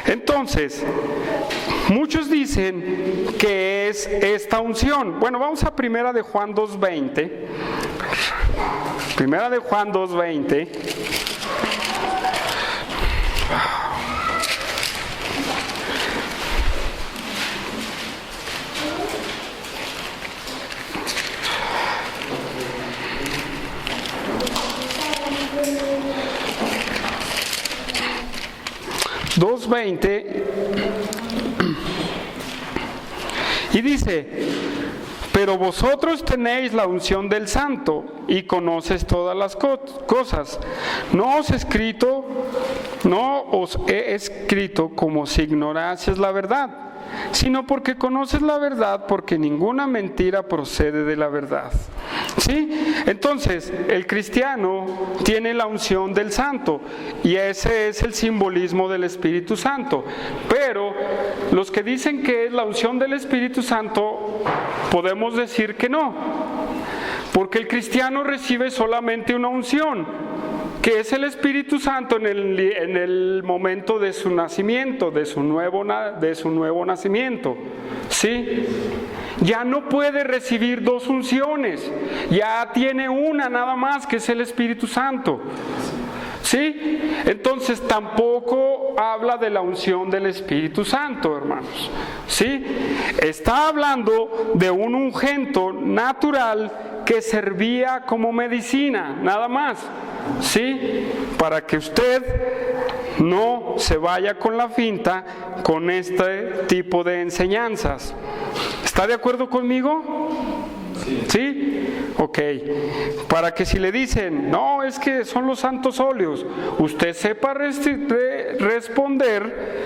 Entonces, muchos dicen que es esta unción. Bueno, vamos a Primera de Juan 2:20. Primera de Juan 2:20. Y dice: pero vosotros tenéis la unción del Santo y conoces todas las cosas. No os he escrito como si ignorases la verdad, sino porque conoces la verdad, porque ninguna mentira procede de la verdad. ¿Sí? Entonces, el cristiano tiene la unción del Santo y ese es el simbolismo del Espíritu Santo. Pero los que dicen que es la unción del Espíritu Santo, podemos decir que no, porque el cristiano recibe solamente una unción, que es el Espíritu Santo en el momento de su nacimiento, de su nuevo nacimiento. ¿Sí? Ya no puede recibir dos unciones, ya tiene una nada más, que es el Espíritu Santo. ¿Sí? Entonces tampoco habla de la unción del Espíritu Santo, hermanos. ¿Sí? Está hablando de un ungento natural que servía como medicina, nada más. ¿Sí? Para que usted no se vaya con la finta con este tipo de enseñanzas. ¿Está de acuerdo conmigo? ¿Sí? Ok. Para que si le dicen, no, es que son los santos óleos, usted sepa responder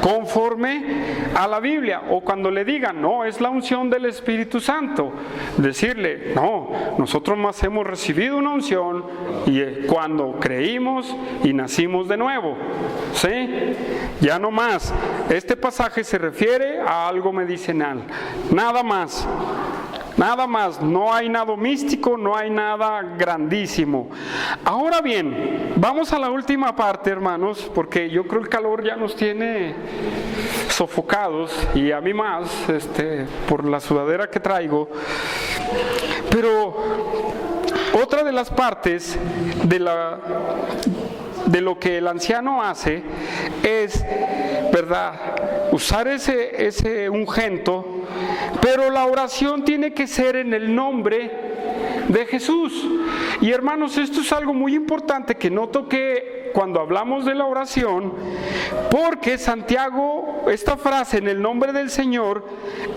conforme a la Biblia. O cuando le digan, no, es la unción del Espíritu Santo, decirle, no, nosotros más hemos recibido una unción y cuando creímos y nacimos de nuevo. ¿Sí? Ya no más. Este pasaje se refiere a algo medicinal, nada más. Nada más, no hay nada místico, no hay nada grandísimo. Ahora bien, vamos a la última parte, hermanos, porque yo creo el calor ya nos tiene sofocados y a mí más, por la sudadera que traigo. Pero otra de las partes de lo que el anciano hace es, ¿verdad?, usar ese ungento. Pero la oración tiene que ser en el nombre de Jesús. Y hermanos, esto es algo muy importante que no toqué cuando hablamos de la oración, porque Santiago, esta frase en el nombre del Señor,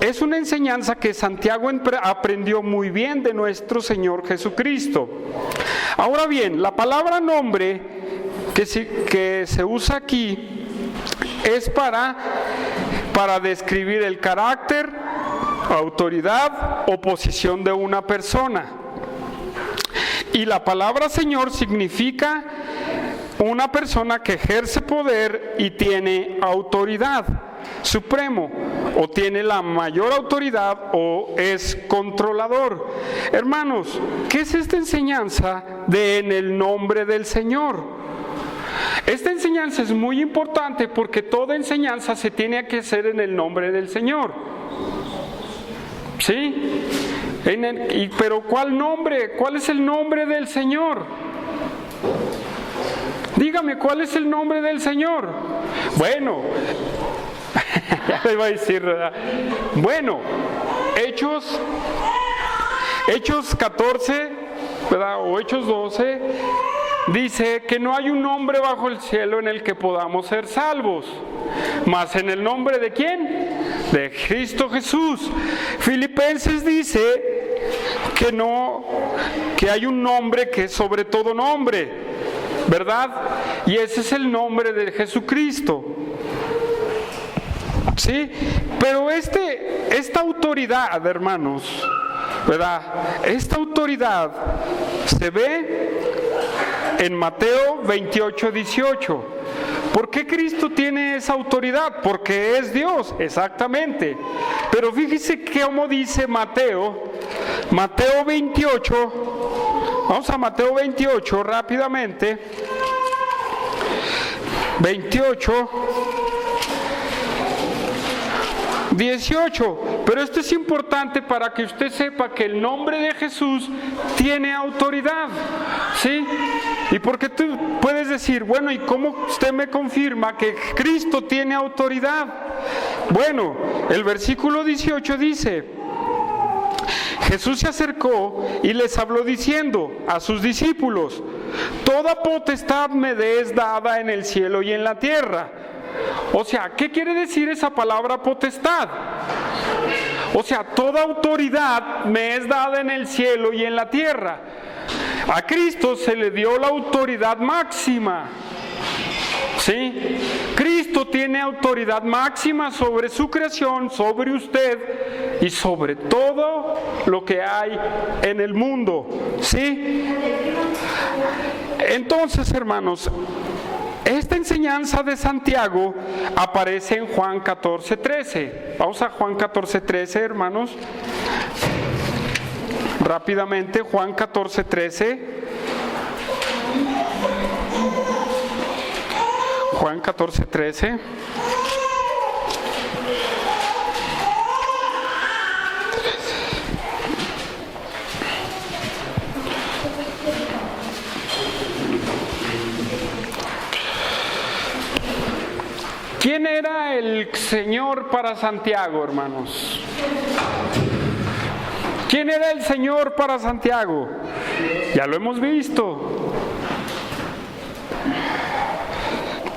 es una enseñanza que Santiago aprendió muy bien de nuestro Señor Jesucristo. Ahora bien, la palabra nombre que se usa aquí es para describir el carácter, autoridad o posición de una persona. Y la palabra Señor significa una persona que ejerce poder y tiene autoridad supremo, o tiene la mayor autoridad, o es controlador. Hermanos, ¿qué es esta enseñanza de en el nombre del Señor? Esta enseñanza es muy importante porque toda enseñanza se tiene que hacer en el nombre del Señor. ¿Sí? Pero ¿cuál nombre? ¿Cuál es el nombre del Señor? Dígame, ¿cuál es el nombre del Señor? Bueno, ya le iba a decir, ¿verdad? Bueno, Hechos 14, ¿verdad? O Hechos 12, dice que no hay un nombre bajo el cielo en el que podamos ser salvos, mas en el nombre de ¿quién? De Cristo Jesús. Filipenses dice que hay un nombre que es sobre todo nombre, ¿verdad? Y ese es el nombre de Jesucristo. ¿Sí? Pero esta autoridad, hermanos, ¿verdad? Esta autoridad se ve en Mateo 28, 18. ¿Por qué Cristo tiene esa autoridad? Porque es Dios, exactamente. Pero fíjese cómo dice Mateo 28. Vamos a Mateo 28 rápidamente. 28, 18. Pero esto es importante para que usted sepa que el nombre de Jesús tiene autoridad. ¿Sí? Y porque tú puedes decir, bueno, ¿y cómo usted me confirma que Cristo tiene autoridad? Bueno, el versículo 18 dice: Jesús se acercó y les habló diciendo a sus discípulos: toda potestad me es dada en el cielo y en la tierra. O sea, ¿qué quiere decir esa palabra potestad? O sea, toda autoridad me es dada en el cielo y en la tierra. A Cristo se le dio la autoridad máxima. ¿Sí? Cristo tiene autoridad máxima sobre su creación, sobre usted y sobre todo lo que hay en el mundo. ¿Sí? Entonces, hermanos, esta enseñanza de Santiago aparece en Juan 14:13. Vamos a Juan 14:13, hermanos. Rápidamente, Juan 14:13. Juan 14:13. ¿Quién era el Señor para Santiago, hermanos? ¿Quién era el Señor para Santiago? Ya lo hemos visto.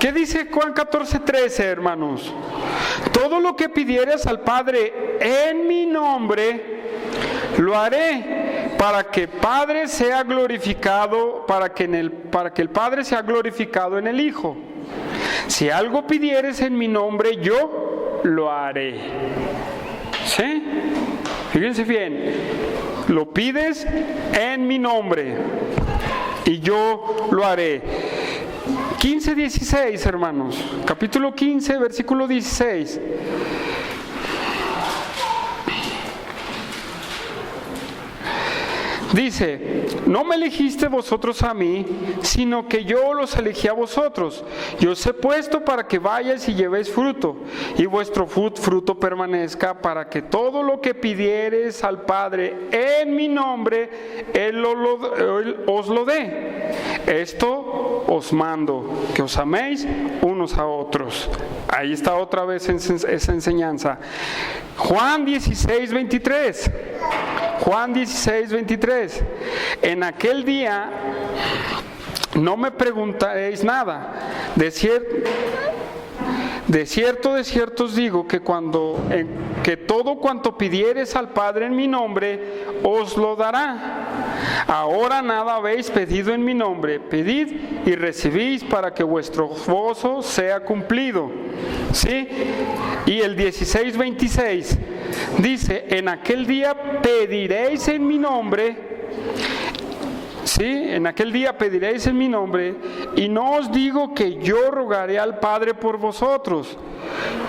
¿Qué dice Juan 14:13, hermanos? Todo lo que pidieres al Padre en mi nombre, lo haré para que Padre sea glorificado, para que el Padre sea glorificado en el Hijo. Si algo pidieres en mi nombre, yo lo haré. ¿Sí? Fíjense bien, lo pides en mi nombre y yo lo haré. 15:16, hermanos, capítulo 15, versículo 16. Dice, no me elegiste vosotros a mí, sino que yo los elegí a vosotros. Yo os he puesto para que vayáis y llevéis fruto, y vuestro fruto permanezca, para que todo lo que pidiereis al Padre en mi nombre, Él os lo dé. Esto os mando, que os améis unos a otros. Ahí está otra vez esa enseñanza. Juan 16:23. Juan 16:23. En aquel día no me preguntaréis nada. De cierto os digo que que todo cuanto pidiereis al Padre en mi nombre, os lo dará. Ahora nada habéis pedido en mi nombre. Pedid y recibís para que vuestro gozo sea cumplido. ¿Sí? Y el 16:26 dice, en aquel día pediréis en mi nombre. Sí, en aquel día pediréis en mi nombre, y no os digo que yo rogaré al Padre por vosotros,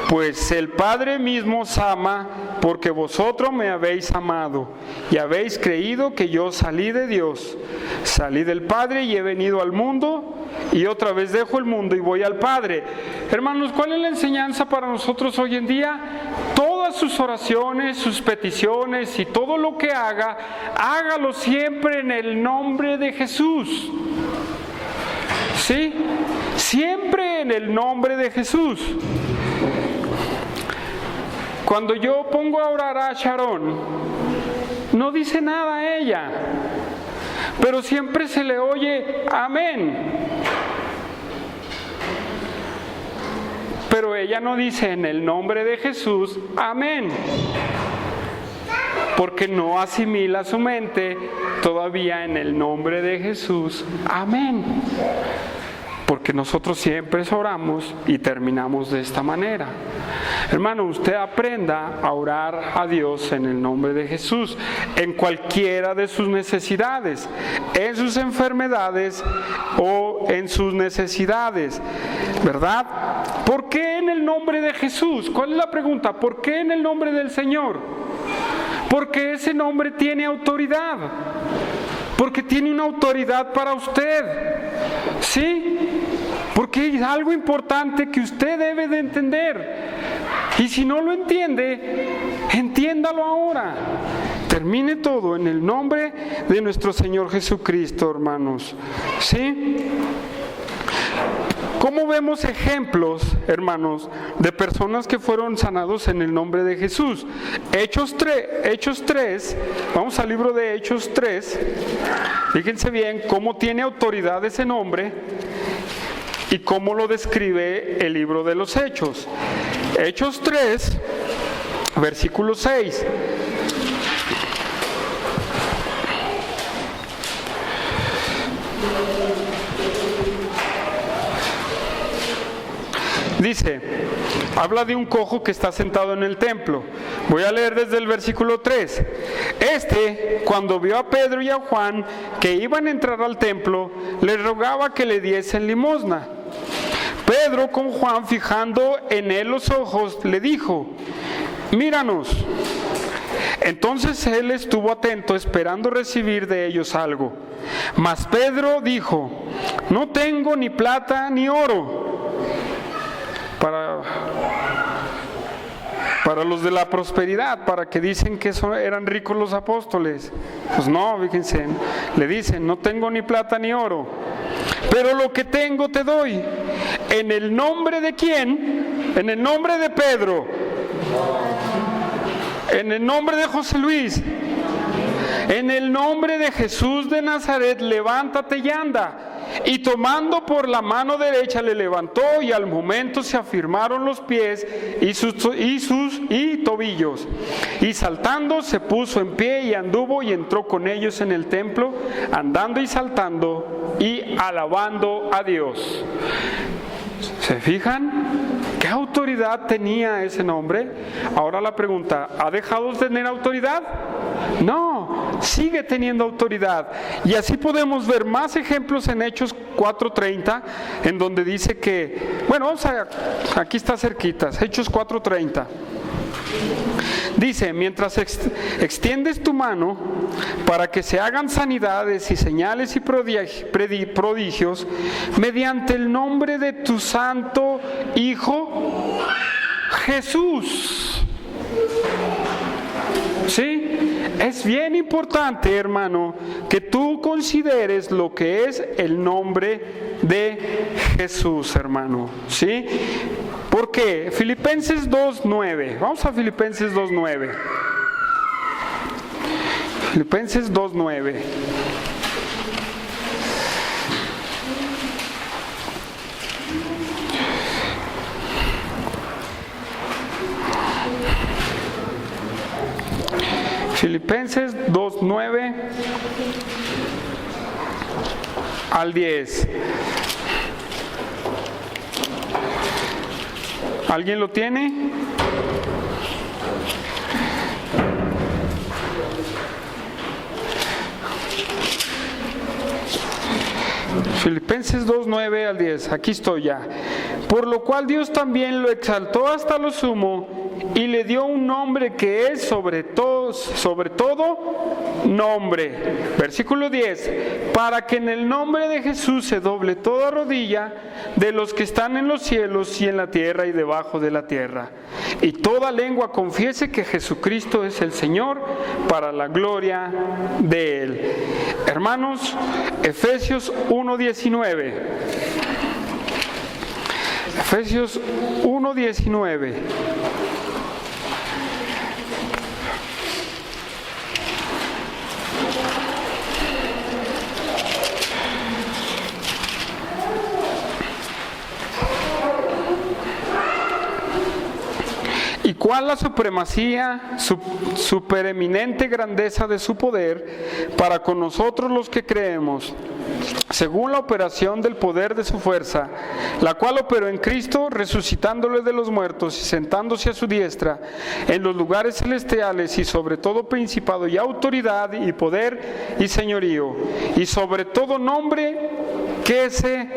pues el Padre mismo os ama, porque vosotros me habéis amado, y habéis creído que yo salí de Dios. Salí del Padre y he venido al mundo, y otra vez dejo el mundo y voy al Padre. Hermanos, ¿cuál es la enseñanza para nosotros hoy en día? Todas sus oraciones, sus peticiones y todo lo que haga, hágalo siempre en el nombre de Jesús. ¿Sí? Siempre en el nombre de Jesús. Cuando yo pongo a orar a Sharon, no dice nada a ella, pero siempre se le oye amén. Pero ella no dice en el nombre de Jesús, amén. Porque no asimila su mente todavía en el nombre de Jesús, amén. Porque nosotros siempre oramos y terminamos de esta manera. Hermano, usted aprenda a orar a Dios en el nombre de Jesús, en cualquiera de sus necesidades, en sus enfermedades o en sus necesidades, ¿verdad? ¿Por qué en el nombre de Jesús? ¿Cuál es la pregunta? ¿Por qué en el nombre del Señor? Porque ese nombre tiene autoridad. Porque tiene una autoridad para usted. ¿Sí? Porque es algo importante que usted debe de entender. Y si no lo entiende, entiéndalo ahora. Termine todo en el nombre de nuestro Señor Jesucristo, hermanos. ¿Sí? ¿Cómo vemos ejemplos, hermanos, de personas que fueron sanados en el nombre de Jesús? Hechos 3, vamos al libro de Hechos 3, fíjense bien cómo tiene autoridad ese nombre y cómo lo describe el libro de los Hechos. Hechos 3, versículo 6. Dice, habla de un cojo que está sentado en el templo. Voy a leer desde el versículo 3. Cuando vio a Pedro y a Juan que iban a entrar al templo, les rogaba que le diesen limosna. Pedro, con Juan fijando en él los ojos, le dijo, míranos. Entonces él estuvo atento, esperando recibir de ellos algo. Mas Pedro dijo, no tengo ni plata ni oro. Para los de la prosperidad, para que dicen que eran ricos los apóstoles. Pues no, fíjense, le dicen, no tengo ni plata ni oro, pero lo que tengo te doy. ¿En el nombre de quién? En el nombre de Pedro. En el nombre de José Luis. En el nombre de Jesús de Nazaret, levántate y anda. Y tomando por la mano derecha le levantó, y al momento se afirmaron los pies y tobillos. Y saltando se puso en pie y anduvo y entró con ellos en el templo, andando y saltando y alabando a Dios. ¿Se fijan? ¿Qué autoridad tenía ese nombre? Ahora la pregunta, ¿ha dejado de tener autoridad? No, sigue teniendo autoridad. Y así podemos ver más ejemplos en Hechos 4:30, en donde dice que, bueno, aquí está cerquitas, Hechos 4:30. Dice, mientras extiendes tu mano para que se hagan sanidades y señales y prodigios mediante el nombre de tu santo Hijo Jesús. ¿Sí? Es bien importante, hermano, que tú consideres lo que es el nombre de Jesús, hermano. ¿Sí? ¿Por qué? Filipenses 2:9. Vamos a Filipenses 2:9. Filipenses 2:9. Filipenses 2:9 al 10. ¿Alguien lo tiene? Filipenses 2:9 al 10. Aquí estoy ya. Por lo cual Dios también lo exaltó hasta lo sumo y le dio un nombre que es sobre todo nombre. Versículo 10. Para que en el nombre de Jesús se doble toda rodilla de los que están en los cielos y en la tierra y debajo de la tierra. Y toda lengua confiese que Jesucristo es el Señor, para la gloria de Él. Hermanos, Efesios 1:19. Efesios 1:19. ¿Y cuál la supremacía, supereminente grandeza de su poder para con nosotros los que creemos, según la operación del poder de su fuerza, la cual operó en Cristo, resucitándole de los muertos y sentándose a su diestra en los lugares celestiales, y sobre todo principado y autoridad y poder y señorío, y sobre todo nombre que se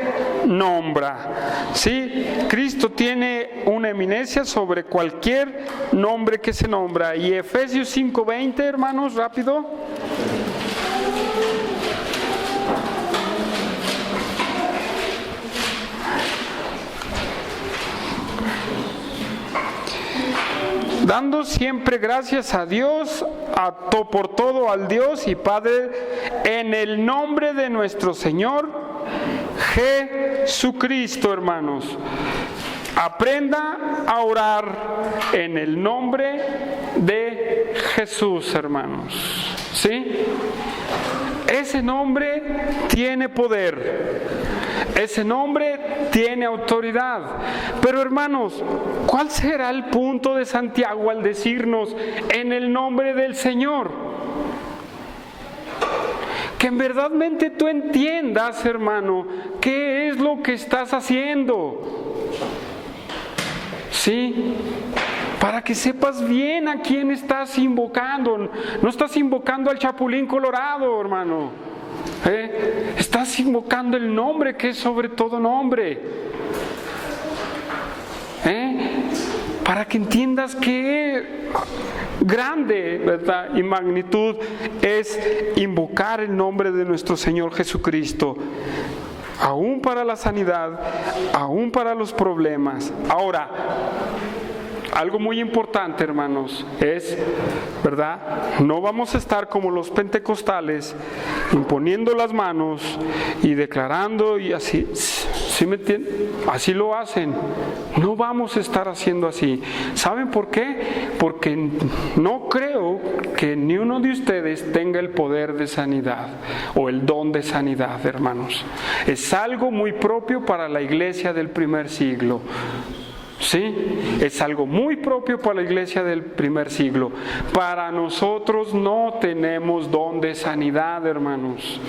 nombra? ¿Sí? Cristo tiene una eminencia sobre cualquier nombre que se nombra. Y Efesios 5:20, hermanos, rápido. Dando siempre gracias a Dios, por todo al Dios y Padre, en el nombre de nuestro Señor Jesucristo, hermanos. Aprenda a orar en el nombre de Jesús, hermanos. ¿Sí? Ese nombre tiene poder. Ese nombre tiene autoridad. Pero, hermanos, ¿cuál será el punto de Santiago al decirnos en el nombre del Señor? Que en verdadmente tú entiendas, hermano, qué es lo que estás haciendo. ¿sí? Para que sepas bien a quién estás invocando. No estás invocando al Chapulín Colorado, hermano. Estás invocando el nombre que es sobre todo nombre. Para que entiendas que grande, ¿verdad?, y magnitud es invocar el nombre de nuestro Señor Jesucristo, aún para la sanidad, aún para los problemas. Ahora, algo muy importante, hermanos, es, ¿verdad?, no vamos a estar como los pentecostales imponiendo las manos y declarando y así. ¿Sí me entienden? Así lo hacen. No vamos a estar haciendo así. ¿Saben por qué? Porque no creo que ni uno de ustedes tenga el poder de sanidad o el don de sanidad, hermanos. Es algo muy propio para la iglesia del primer siglo. ¿Sí? Es algo muy propio para la iglesia del primer siglo. Para nosotros no tenemos don de sanidad, hermanos.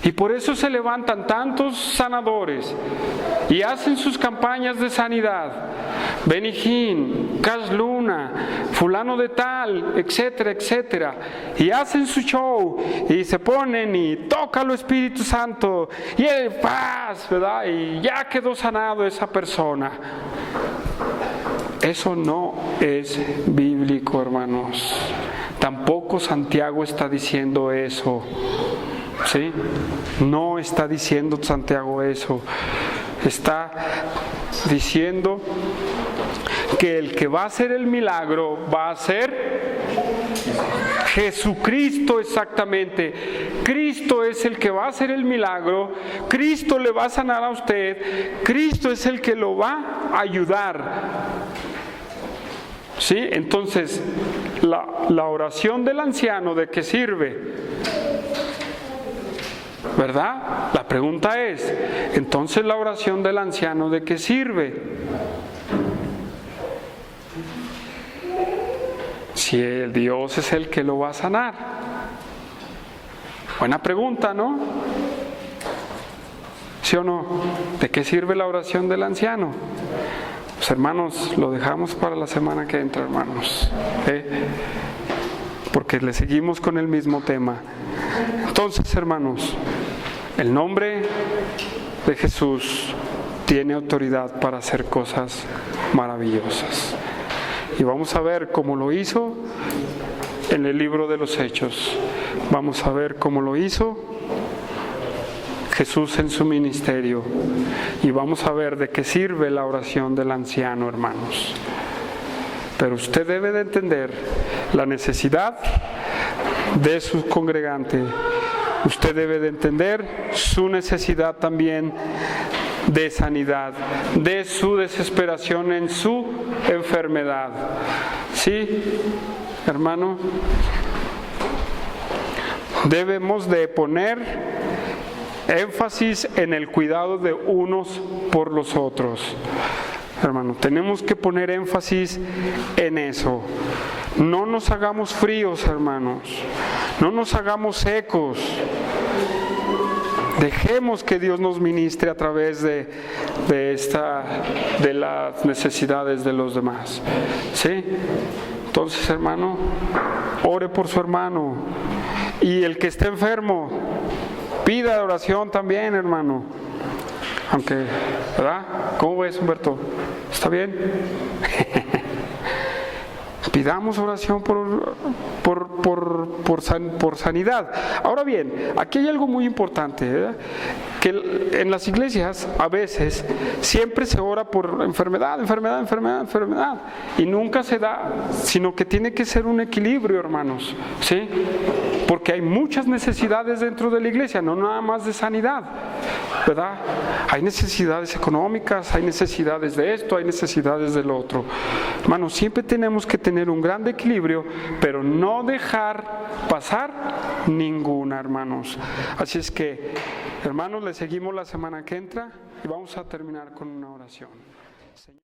Y por eso se levantan tantos sanadores y hacen sus campañas de sanidad. Benijín, Cas Luna, fulano de tal, etcétera, etcétera. Y hacen su show y se ponen y tocan el Espíritu Santo y el paz, ¿verdad? Y ya quedó sanado esa persona. Eso no es bíblico, hermanos. Tampoco Santiago está diciendo eso. ¿Sí? No está diciendo Santiago eso. Está diciendo que el que va a hacer el milagro va a ser Jesucristo, exactamente. Cristo es el que va a hacer el milagro. Cristo le va a sanar a usted. Cristo es el que lo va a ayudar. ¿Sí? Entonces, la oración del anciano, ¿de qué sirve? ¿Verdad? La pregunta es, entonces la oración del anciano, ¿de qué sirve? Si el Dios es el que lo va a sanar. Buena pregunta, ¿no? ¿Sí o no? ¿De qué sirve la oración del anciano? Pues hermanos, lo dejamos para la semana que entra, hermanos. Porque le seguimos con el mismo tema. Entonces, hermanos, el nombre de Jesús tiene autoridad para hacer cosas maravillosas. Y vamos a ver cómo lo hizo en el libro de los Hechos. Vamos a ver cómo lo hizo Jesús en su ministerio. Y vamos a ver de qué sirve la oración del anciano, hermanos. Pero usted debe de entender la necesidad de su congregante. Usted debe de entender su necesidad también de sanidad, de su desesperación en su enfermedad. ¿Sí, hermano? Debemos de poner énfasis en el cuidado de unos por los otros. Hermano, tenemos que poner énfasis en eso. No nos hagamos fríos, hermanos. No nos hagamos secos. Dejemos que Dios nos ministre a través de las necesidades de los demás. ¿Sí? Entonces, hermano, ore por su hermano. Y el que esté enfermo, pida oración también, hermano. Aunque, ¿verdad? ¿Cómo ves, Humberto? ¿Está bien? Pidamos oración por sanidad. Ahora bien, aquí hay algo muy importante, ¿verdad? Que en las iglesias a veces siempre se ora por enfermedad, y nunca se da, sino que tiene que ser un equilibrio, hermanos, ¿sí? Porque hay muchas necesidades dentro de la iglesia, no nada más de sanidad, ¿verdad? Hay necesidades económicas, hay necesidades de esto, hay necesidades de lo otro. Hermanos, siempre tenemos que tener un gran equilibrio, pero no dejar pasar ninguna, hermanos. Así es que, hermanos, le seguimos la semana que entra y vamos a terminar con una oración.